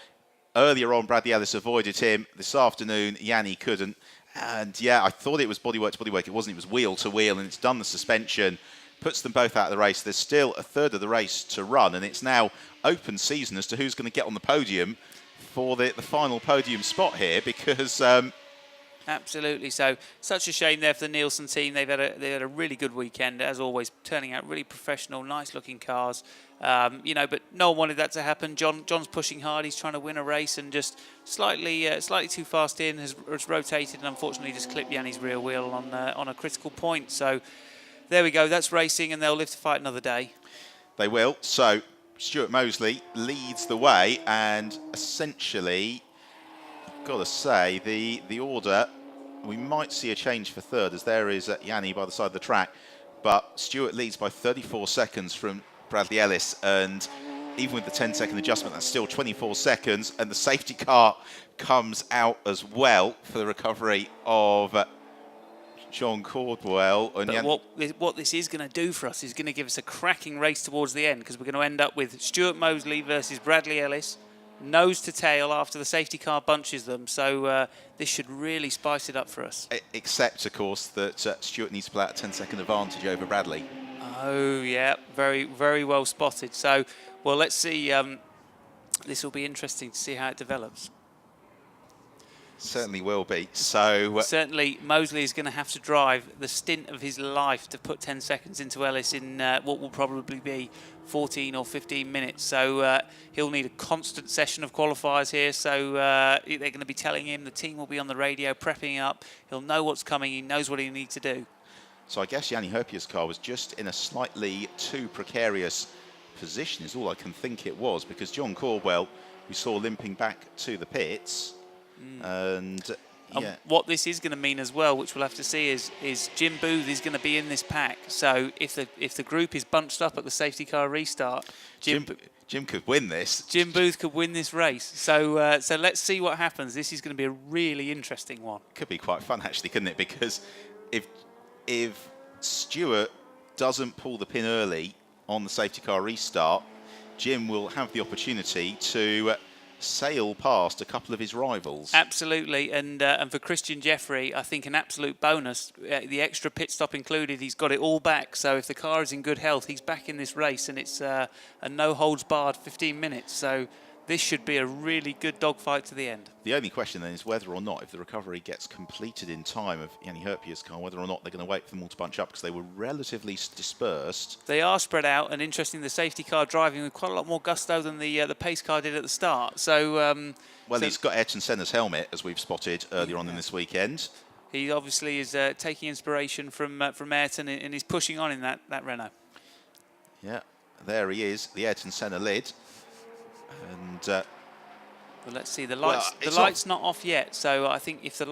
Earlier on, Bradley Ellis avoided him. This afternoon, Yanni couldn't. And yeah, I thought it was bodywork to bodywork. It wasn't. It was wheel to wheel, and it's done the suspension. Puts them both out of the race. There's still a third of the race to run, and it's now open season as to who's going to get on the podium for the final podium spot here, because absolutely. So such a shame there for the Nielsen team. They had a really good weekend, as always, turning out really professional, nice looking cars. But no one wanted that to happen. John's pushing hard. He's trying to win a race, and just slightly too fast in has rotated, and unfortunately just clipped Yanni's rear wheel on a critical point. So there we go. That's racing, and they'll live to fight another day. They will. So Stuart Mosley leads the way, and essentially, I've got to say, the order, we might see a change for third, as there is Yanni by the side of the track, but Stuart leads by 34 seconds from Bradley Ellis, and even with the 10-second adjustment, that's still 24 seconds, and the safety car comes out as well for the recovery of John Caldwell. And but what this is going to do for us is going to give us a cracking race towards the end, because we're going to end up with Stuart Mosley versus Bradley Ellis, nose to tail after the safety car bunches them. So this should really spice it up for us. Except, of course, that Stuart needs to play out a 10-second advantage over Bradley. Oh, yeah, very, very well spotted. So, well, let's see. This will be interesting to see how it develops. Certainly will be. So certainly, Mosley is going to have to drive the stint of his life to put 10 seconds into Ellis in what will probably be 14 or 15 minutes. So he'll need a constant session of qualifiers here. So they're going to be telling him, the team will be on the radio prepping up. He'll know what's coming. He knows what he needs to do. So I guess Yanni Herpia's car was just in a slightly too precarious position is all I can think it was, because John Caldwell, we saw limping back to the pits. And what this is going to mean as well, which we'll have to see, is Jim Booth is going to be in this pack. So if the group is bunched up at the safety car restart, Jim could win this. Jim Booth could win this race. So so let's see what happens. This is going to be a really interesting one. Could be quite fun actually, couldn't it? Because if Stuart doesn't pull the pin early on the safety car restart, Jim will have the opportunity to sail past a couple of his rivals. Absolutely, and for Christian Jeffrey, I think an absolute bonus. The extra pit stop included, he's got it all back. So if the car is in good health, he's back in this race, and it's a no holds barred 15 minutes. So this should be a really good dogfight to the end. The only question then is whether or not, if the recovery gets completed in time of Yanni Herpia's car, whether or not they're going to wait for them all to bunch up, because they were relatively dispersed. They are spread out, and interesting, the safety car driving with quite a lot more gusto than the pace car did at the start. So he's got Ayrton Senna's helmet, as we've spotted earlier on in this weekend. He obviously is taking inspiration from Ayrton, and he's pushing on in that Renault. Yeah, there he is, the Ayrton Senna lid. And well, let's see. The light's not off yet. So I think if it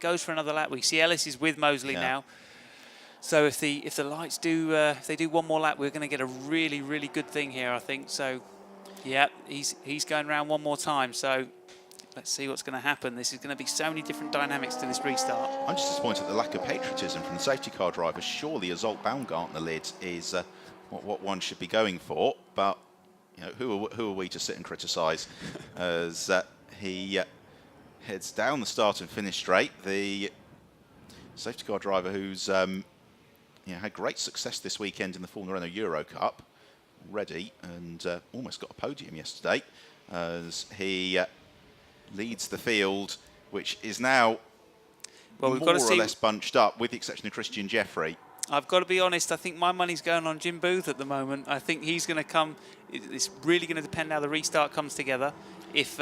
goes for another lap, we see Ellis is with Mosley now. So if the lights do if they do one more lap, we're going to get a really, really good thing here, I think. So yeah, he's going around one more time. So let's see what's going to happen. This is going to be so many different dynamics to this restart. I'm just disappointed at the lack of patriotism from the safety car driver. Surely a Zolt Baumgartner lid is what one should be going for, but you know, who are we to sit and criticise as he heads down the start and finish straight. The safety car driver who's had great success this weekend in the Formula Renault Euro Cup already, and almost got a podium yesterday as he leads the field, which is now more or less bunched up, with the exception of Christian Jeffrey. I've got to be honest, I think my money's going on Jim Booth at the moment. I think he's going to come. It's really going to depend how the restart comes together. If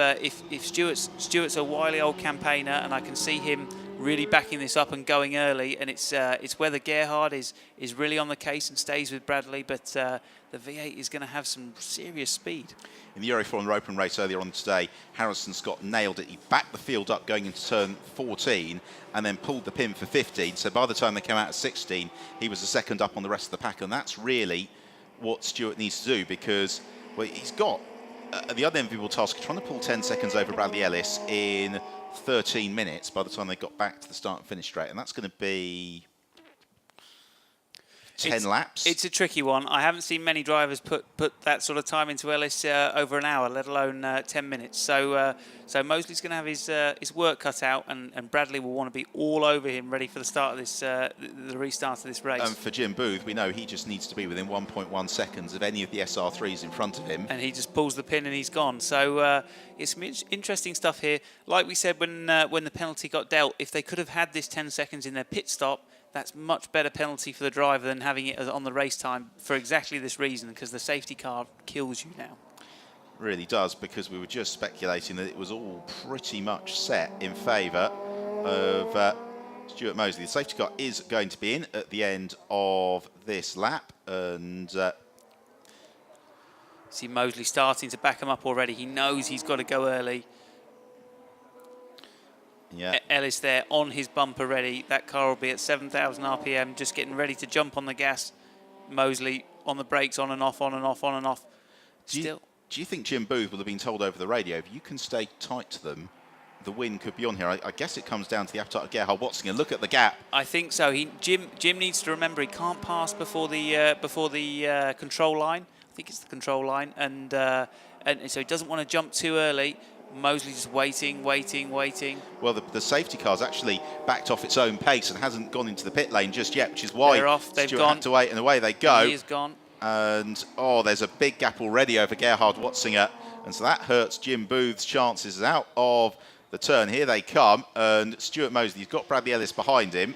Stuart's a wily old campaigner, and I can see him really backing this up and going early, and it's whether Gerhard is really on the case and stays with Bradley, but the V8 is going to have some serious speed. In the Euro Formula Open race earlier on today, Harrison Scott nailed it. He backed the field up going into turn 14 and then pulled the pin for 15. So by the time they came out at 16, he was a second up on the rest of the pack. And that's really what Stuart needs to do, because he's got the unenviable task of trying to pull 10 seconds over Bradley Ellis in 13 minutes by the time they got back to the start and finish straight. And that's going to be 10 laps. It's a tricky one. I haven't seen many drivers put that sort of time into Ellis over an hour, let alone 10 minutes. So Mosley's going to have his work cut out, and Bradley will want to be all over him, ready for the start of this the restart of this race. And for Jim Booth, we know he just needs to be within 1.1 seconds of any of the SR3s in front of him. And he just pulls the pin and he's gone. So it's some interesting stuff here. Like we said when the penalty got dealt, if they could have had this 10 seconds in their pit stop, that's much better penalty for the driver than having it on the race time, for exactly this reason, because the safety car kills you now. Really does, because we were just speculating that it was all pretty much set in favour of Stuart Mosley. The safety car is going to be in at the end of this lap, and see Mosley starting to back him up already. He knows he's got to go early. Yeah. Ellis there on his bumper ready. That car will be at 7,000 RPM, just getting ready to jump on the gas. Mosley on the brakes, on and off, on and off, on and off. Do you think Jim Booth will have been told over the radio, if you can stay tight to them, the win could be on here? I guess it comes down to the appetite of Gerhard Watson. And look at the gap. I think so. Jim needs to remember he can't pass before the control line. I think it's the control line, and so he doesn't want to jump too early. Mosley just waiting. Well, the safety car's actually backed off its own pace and hasn't gone into the pit lane just yet, which is why they're off. They've Stewart gone. had to wait, and away they go. He is gone. And there's a big gap already over Gerhard Watzinger, and so that hurts Jim Booth's chances out of the turn. Here they come, and Stuart Mosley's got Bradley Ellis behind him,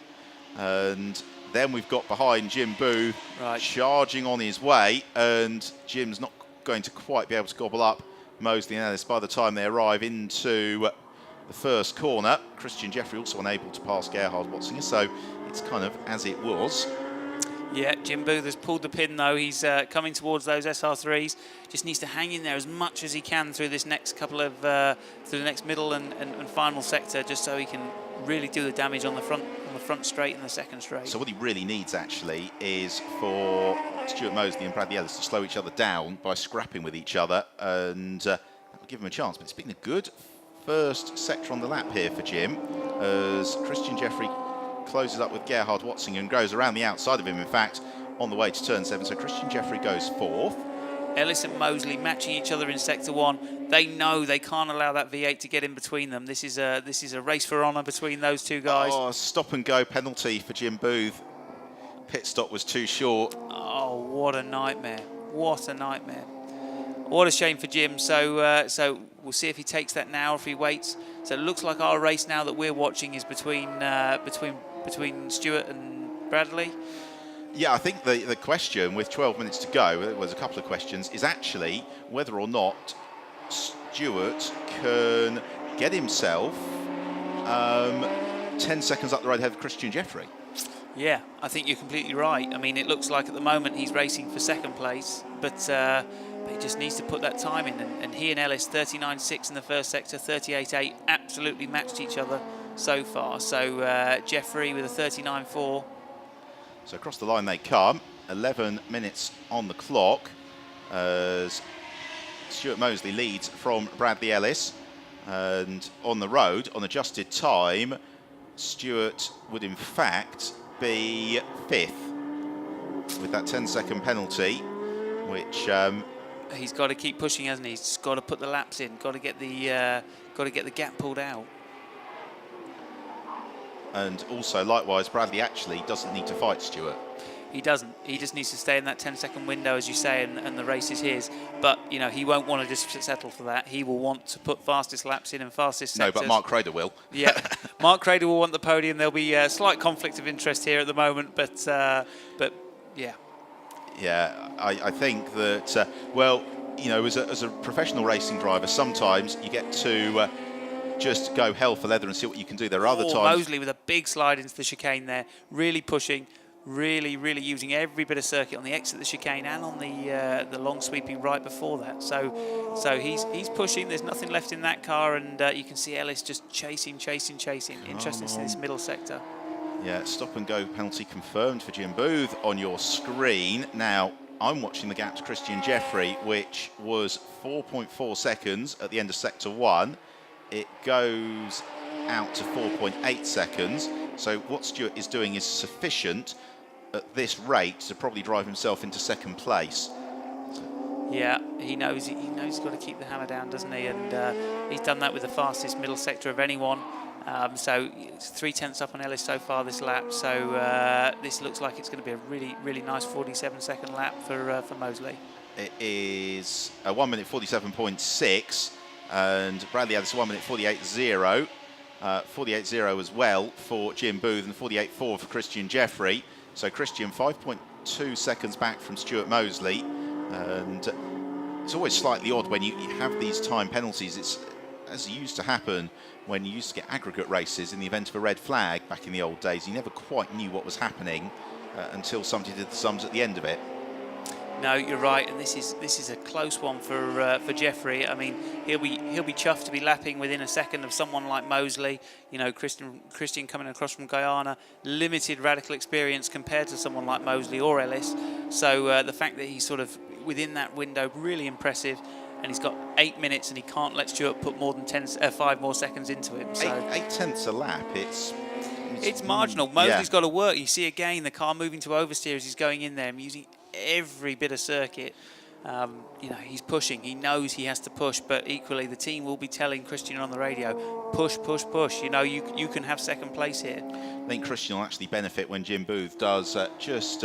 and then we've got behind Jim Booth charging on his way, and Jim's not going to quite be able to gobble up Mosley and Ellis by the time they arrive into the first corner. Christian Jeffrey also unable to pass Gerhard Watzinger, so it's kind of as it was. Yeah, Jim Booth has pulled the pin though. He's coming towards those SR3s. Just needs to hang in there as much as he can through this next couple of through the next middle and final sector, just so he can really do the damage on the front straight and the second straight. So what he really needs actually is for Stuart Mosley and Bradley Ellis to slow each other down by scrapping with each other, and that will give him a chance. But it's been a good first sector on the lap here for Jim, as Christian Jeffrey closes up with Gerhard Watzinger and goes around the outside of him, in fact, on the way to turn 7. So Christian Jeffrey goes fourth. Ellis and Mosley matching each other in sector 1. They know they can't allow that V8 to get in between them. This is a race for honour between those two guys. Oh, stop and go penalty for Jim Booth. Pit stop was too short. Oh, what a nightmare. What a nightmare. What a shame for Jim. So we'll see if he takes that now or if he waits. So it looks like our race now that we're watching is between Stuart and Bradley. Yeah, I think the question with 12 minutes to go, there was a couple of questions, is actually whether or not Stuart can get himself 10 seconds up the road ahead of Christian Jeffrey. Yeah, I think you're completely right. I mean, it looks like at the moment he's racing for second place, but he just needs to put that time in. And he and Ellis, 39.6 in the first sector, 38.8, absolutely matched each other so far. So Jeffrey with a 39.4. So across the line they come, 11 minutes on the clock, as Stuart Mosley leads from Bradley Ellis. And on the road, on adjusted time, Stuart would in fact be 5th with that 10-second penalty, which he's got to keep pushing, hasn't he? He's got to put the laps in, got to get the gap pulled out. And also, likewise, Bradley actually doesn't need to fight Stuart. He doesn't. He just needs to stay in that 10-second window, as you say, and the race is his. But, you know, he won't want to just settle for that. He will want to put fastest laps in and fastest sectors. No, but Mark Crader will. Yeah, Mark Crader will want the podium. There'll be a slight conflict of interest here at the moment, but yeah. Yeah, I think that, well, you know, as a professional racing driver, sometimes you get to just go hell for leather and see what you can do. There are other times. Mosley with a big slide into the chicane there, really pushing, really using every bit of circuit on the exit of the chicane and on the long sweeping right before that. So he's pushing. There's nothing left in that car, and you can see Ellis just chasing. Interesting to see this middle sector. Yeah, stop and go penalty confirmed for Jim Booth on your screen. Now, I'm watching the gap to Christian Jeffrey, which was 4.4 seconds at the end of sector 1. It goes out to 4.8 seconds. So what Stuart is doing is sufficient at this rate to probably drive himself into second place. Yeah, he knows he's got to keep the hammer down, doesn't he? And he's done that with the fastest middle sector of anyone. So it's 0.3 up on Ellis so far this lap. So this looks like it's going to be a really nice 47-second lap for Mosley. It is a 1 minute 47.6, and Bradley Ellis 1 minute 48.0. 48.0 as well for Jim Booth, and 48.4 for Christian Jeffrey. So Christian 5.2 seconds back from Stuart Mosley, and it's always slightly odd when you have these time penalties. It's as used to happen when you used to get aggregate races in the event of a red flag back in the old days. You never quite knew what was happening until somebody did the sums at the end of it. No, you're right, and this is a close one for Jeffrey. I mean, he'll be chuffed to be lapping within a second of someone like Mosley. You know, Christian coming across from Guyana, limited radical experience compared to someone like Mosley or Ellis. So the fact that he's sort of within that window, really impressive. And he's got 8 minutes, and he can't let Stewart put more than 5 more seconds into him. So 8/10 a lap. It's marginal. Mosley's got to work. You see again the car moving to oversteer as he's going in there and using every bit of circuit. You know, he's pushing. He knows he has to push, but equally the team will be telling Christian on the radio, push, push, push. You know, you can have second place here. I think Christian will actually benefit when Jim Booth does just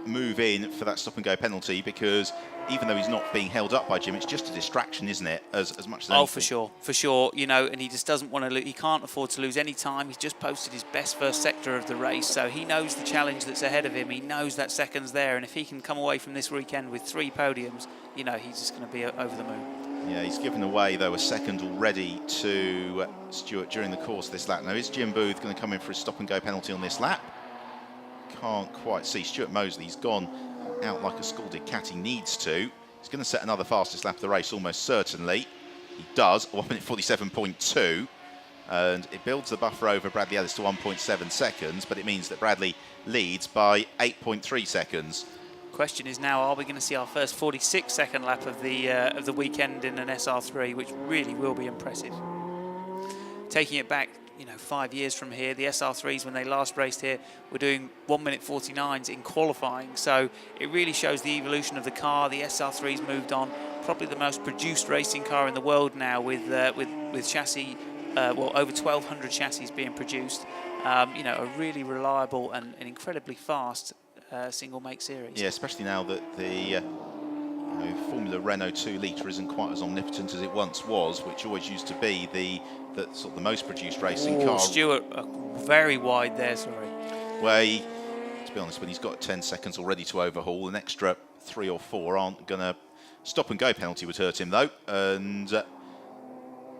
move in for that stop and go penalty, because even though he's not being held up by Jim, it's just a distraction, isn't it? As much as anything. Oh, for sure. You know, and he just doesn't want to. He can't afford to lose any time. He's just posted his best first sector of the race, so he knows the challenge that's ahead of him. He knows that second's there, and if he can come away from this weekend with 3 podiums, you know, he's just going to be over the moon. Yeah, he's given away though a second already to Stewart during the course of this lap. Now, is Jim Booth going to come in for a stop and go penalty on this lap? Can't quite see. Stuart Mosley's gone out like a scalded cat. He needs to. He's going to set another fastest lap of the race, almost certainly. He does, 1 minute 47.2, and it builds the buffer over Bradley Ellis to 1.7 seconds, but it means that Bradley leads by 8.3 seconds. Question is now, are we going to see our first 46-second lap of the weekend in an SR3, which really will be impressive. Taking it back, you know, 5 years from here, the SR3s, when they last raced here, were doing 1 minute 49s in qualifying. So it really shows the evolution of the car. The SR3's moved on, probably the most produced racing car in the world now, with chassis, well, over 1,200 chassis being produced. You know, a really reliable and an incredibly fast single make series. Yeah, especially now that the Formula Renault 2 litre isn't quite as omnipotent as it once was, which always used to be the sort of the most produced racing car. Stewart, very wide there, sorry. Well, to be honest, when he's got 10 seconds already to overhaul, an extra 3 or 4 aren't going to. Stop and go penalty would hurt him though, and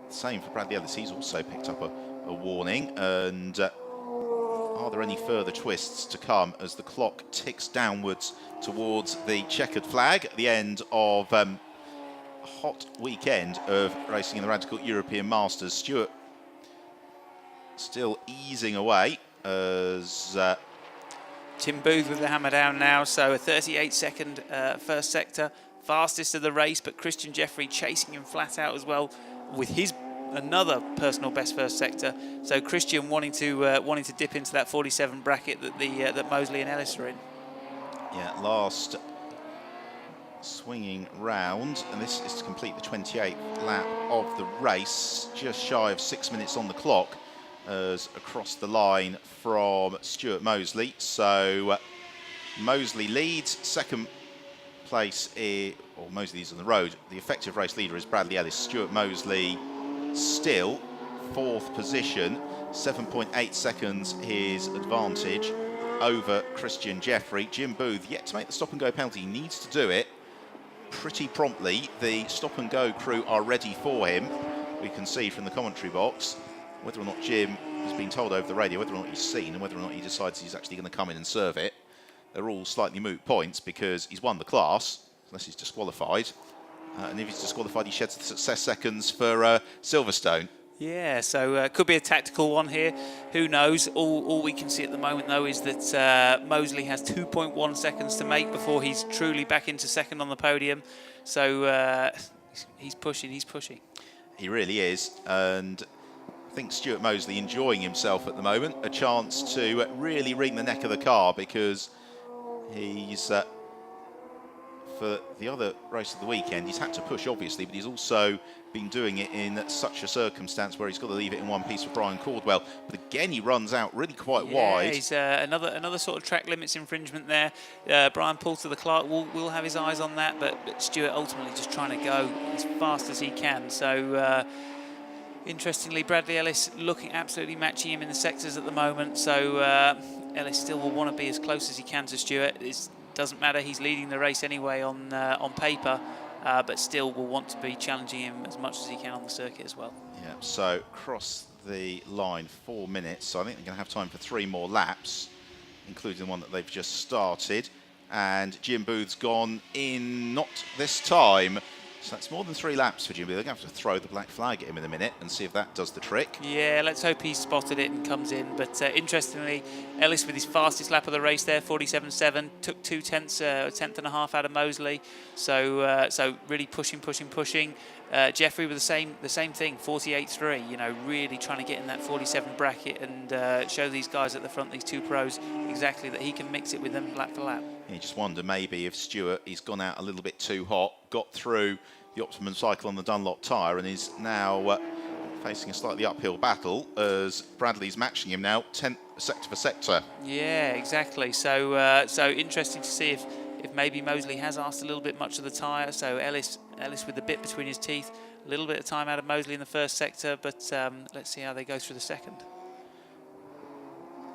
same for Bradley Ellis. He's also picked up a warning, and are there any further twists to come as the clock ticks downwards towards the checkered flag at the end of a hot weekend of racing in the Radical European Masters? Stewart still easing away as Tim Booth with the hammer down now, so a 38-second first sector, fastest of the race, but Christian Jeffrey chasing him flat out as well with his another personal best first sector. So Christian wanting to dip into that 47 bracket that that Mosley and Ellis are in. Yeah, last swinging round, and this is to complete the 28th lap of the race, just shy of 6 minutes on the clock as across the line from Stuart Mosley. So Mosley leads, second place, or Mosley's on the road. The effective race leader is Bradley Ellis. Stuart Mosley still 4th position, 7.8 seconds his advantage over Christian Jeffrey. Jim Booth yet to make the stop and go penalty. He needs to do it pretty promptly. The stop and go crew are ready for him. We can see from the commentary box whether or not Jim has been told over the radio, whether or not he's seen, and whether or not he decides he's actually going to come in and serve it. They're all slightly moot points because he's won the class, unless he's disqualified. And if he's disqualified, he sheds the success seconds for Silverstone. Yeah, so could be a tactical one here. Who knows? All we can see at the moment, though, is that Mosley has 2.1 seconds to make before he's truly back into second on the podium. So he's pushing. He really is. And I think Stuart Mosley enjoying himself at the moment. A chance to really wring the neck of the car, because he's... for the other race of the weekend, he's had to push, obviously, but he's also been doing it in such a circumstance where he's got to leave it in one piece for Brian Caldwell. But again, he runs out really quite wide. He's another sort of track limits infringement there. Brian Poulter, the Clark, will have his eyes on that, but Stuart ultimately just trying to go as fast as he can. So, interestingly, Bradley Ellis looking absolutely matching him in the sectors at the moment. So, Ellis still will want to be as close as he can to Stuart. Doesn't matter, he's leading the race anyway on paper, but still will want to be challenging him as much as he can on the circuit as well. Yeah, so across the line, 4 minutes. So I think they're going to have time for 3 more laps, including the one that they've just started. and Jim Booth's gone in, not this time. So that's more than 3 laps for Jim Booth. They're going to have to throw the black flag at him in a minute and see if that does the trick. Yeah, let's hope he spotted it and comes in. But interestingly, Ellis with his fastest lap of the race there, 47.7, took 2 tenths, a tenth and a half out of Mosley. So really pushing. Jeffrey with the same thing, 48.3. You know, really trying to get in that 47 bracket and show these guys at the front, these 2 pros, exactly that he can mix it with them lap for lap. You just wonder maybe if Stewart, he's gone out a little bit too hot, got through the optimum cycle on the Dunlop tyre and is now facing a slightly uphill battle as Bradley's matching him now, sector for sector. Yeah, exactly. So so interesting to see if maybe Mosley has asked a little bit much of the tyre. So Ellis with the bit between his teeth, a little bit of time out of Mosley in the first sector, but let's see how they go through the second.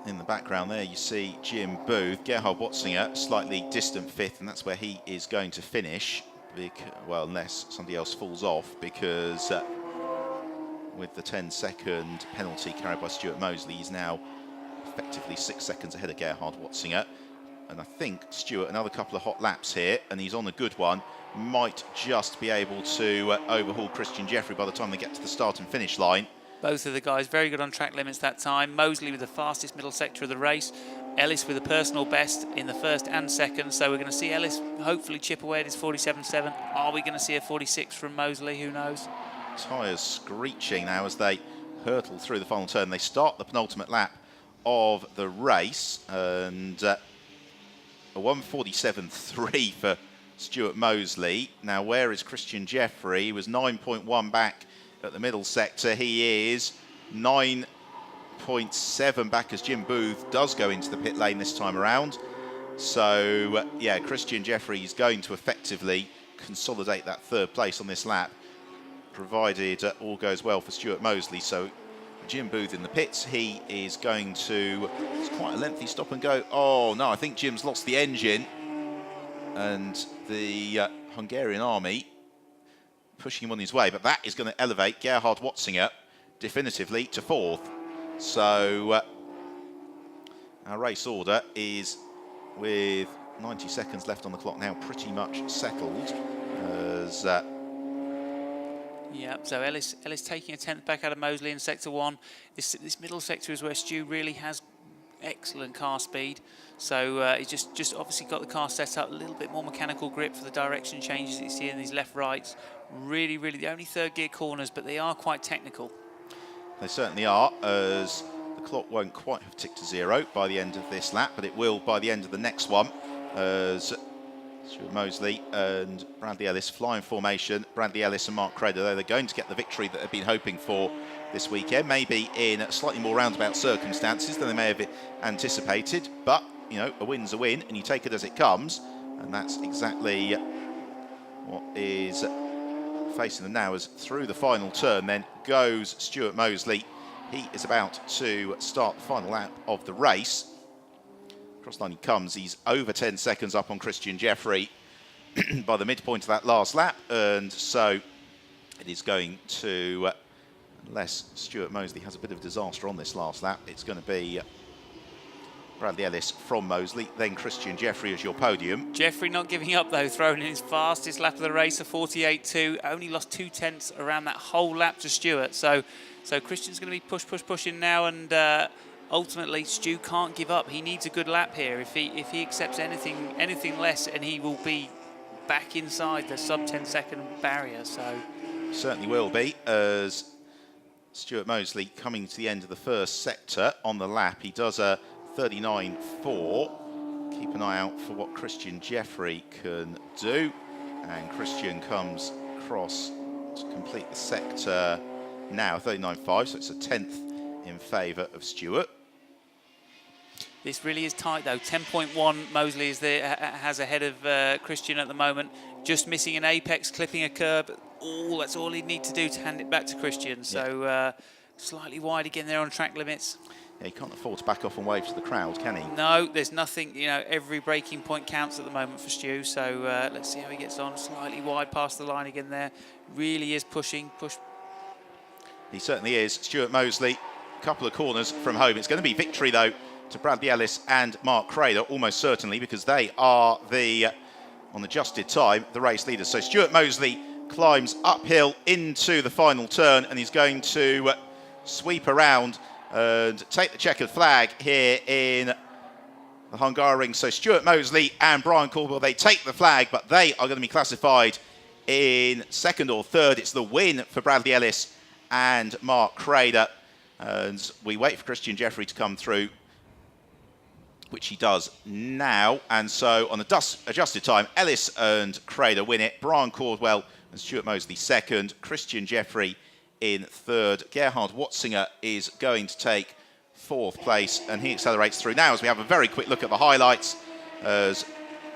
In the background there, you see Jim Booth, Gerhard Watzinger, slightly distant 5th, and that's where he is going to finish. Well, unless somebody else falls off, because with the 10-second penalty carried by Stuart Mosley, he's now effectively 6 seconds ahead of Gerhard Watzinger. And I think Stuart, another couple of hot laps here, and he's on a good one, might just be able to overhaul Christian Jeffrey by the time they get to the start and finish line. Both of the guys very good on track limits that time. Mosley with the fastest middle sector of the race. Ellis with a personal best in the first and second. So we're going to see Ellis hopefully chip away at his 47.7. Are we going to see a 46 from Mosley? Who knows? Tyres screeching now as they hurtle through the final turn. They start the penultimate lap of the race, and a 1:47.3 for Stuart Mosley. Now, where is Christian Jeffrey? He was 9.1 back at the middle sector. He is 9.7 back as Jim Booth does go into the pit lane this time around. So, yeah, Christian Jeffrey is going to effectively consolidate that 3rd place on this lap, provided all goes well for Stuart Mosley. So, Jim Booth in the pits, he is going to, it's quite a lengthy stop and go. Oh, no, I think Jim's lost the engine. And the Hungarian army pushing him on his way, but that is going to elevate Gerhard Watzinger definitively to 4th. So our race order is, with 90 seconds left on the clock now, pretty much settled. As yeah, so Ellis taking a 10th back out of Mosley in sector 1. This middle sector is where Stu really has excellent car speed. So he's just obviously got the car set up, a little bit more mechanical grip for the direction changes that you see in these left rights. Really, the only 3rd gear corners, but they are quite technical. They certainly are, as the clock won't quite have ticked to 0 by the end of this lap, but it will by the end of the next one, as Stuart Mosley and Bradley Ellis fly in formation. Bradley Ellis and Mark Crader, they're going to get the victory that they've been hoping for this weekend, maybe in slightly more roundabout circumstances than they may have anticipated, but you know, a win's a win and you take it as it comes, and that's exactly what is facing them now. As through the final turn then goes Stuart Mosley. He is about to start the final lap of the race. Cross line he comes, he's over 10 seconds up on Christian Jeffrey by the midpoint of that last lap, and so it is going to, unless Stuart Mosley has a bit of disaster on this last lap, it's going to be Bradley Ellis from Mosley, then Christian Jeffrey as your podium. Jeffrey not giving up though, throwing in his fastest lap of the race, a 48.2, only lost 2 tenths around that whole lap to Stuart. So Christian's going to be pushing now, and ultimately Stu can't give up. He needs a good lap here. If he accepts anything less, and he will be back inside the sub 10-second barrier. So certainly will be, as Stuart Mosley coming to the end of the first sector on the lap. He does a 39.4. Keep an eye out for what Christian Jeffrey can do. And Christian comes across to complete the sector now, 39.5, so it's a 10th in favour of Stuart. This really is tight though. 10.1 Mosley has ahead of Christian at the moment. Just missing an apex, clipping a curb. That's all he'd need to do to hand it back to Christian. So slightly wide again there on track limits. Yeah, he can't afford to back off and wave to the crowd, can he? No, there's nothing, you know, every braking point counts at the moment for Stu. So let's see how he gets on. Slightly wide past the line again there. Really is push. He certainly is. Stuart Mosley, a couple of corners from home. It's going to be victory though to Bradley Ellis and Mark Crader, almost certainly, because they are on adjusted time, the race leaders. So Stuart Mosley climbs uphill into the final turn, and he's going to sweep around and take the checkered flag here in the Hungaroring. So Stuart Mosley and Brian Caldwell, they take the flag, but they are going to be classified in second or third. It's the win for Bradley Ellis and Mark Crader. And we wait for Christian Jeffrey to come through, which he does now. And so on adjusted time, Ellis and Crader win it. Brian Caldwell and Stuart Mosley second. Christian Jeffrey in third. Gerhard Watzinger is going to take fourth place, and he accelerates through now as we have a very quick look at the highlights. As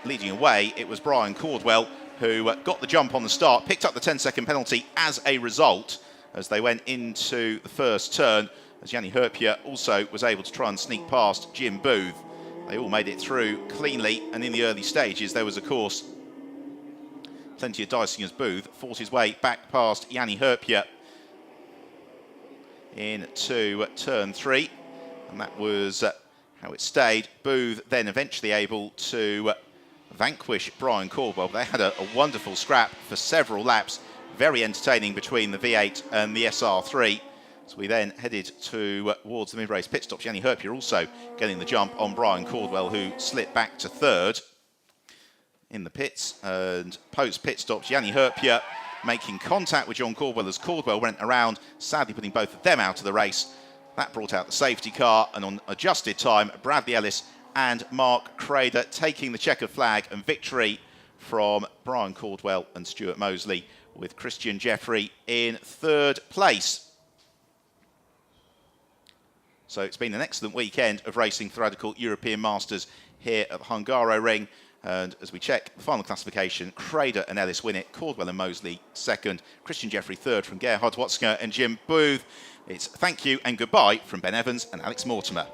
leading away, it was Brian Caldwell who got the jump on the start, picked up the 10-second penalty as a result as they went into the first turn, as Yanni Herpier also was able to try and sneak past Jim Booth. They all made it through cleanly, and in the early stages there was, of course, plenty of dicing as Booth fought his way back past Yanni Herpier into turn 3, and that was how it stayed. Booth then eventually able to vanquish Brian Caldwell. They had a wonderful scrap for several laps, very entertaining between the V8 and the SR3. So we then headed towards the mid-race pit stops. Yanni Herpier also getting the jump on Brian Caldwell, who slipped back to third in the pits. And post-pit stops, Yanni Herpier making contact with John Caldwell as Caldwell went around, sadly putting both of them out of the race. That brought out the safety car, and on adjusted time, Bradley Ellis and Mark Crader taking the checkered flag, and victory from Brian Caldwell and Stuart Mosley, with Christian Jeffrey in third place. So it's been an excellent weekend of racing for Radical European Masters here at the Hungaroring. And as we check the final classification, Crader and Ellis win it, Caldwell and Mosley second, Christian Jeffrey third from Gerhard Watzinger and Jim Booth. It's thank you and goodbye from Ben Evans and Alex Mortimer.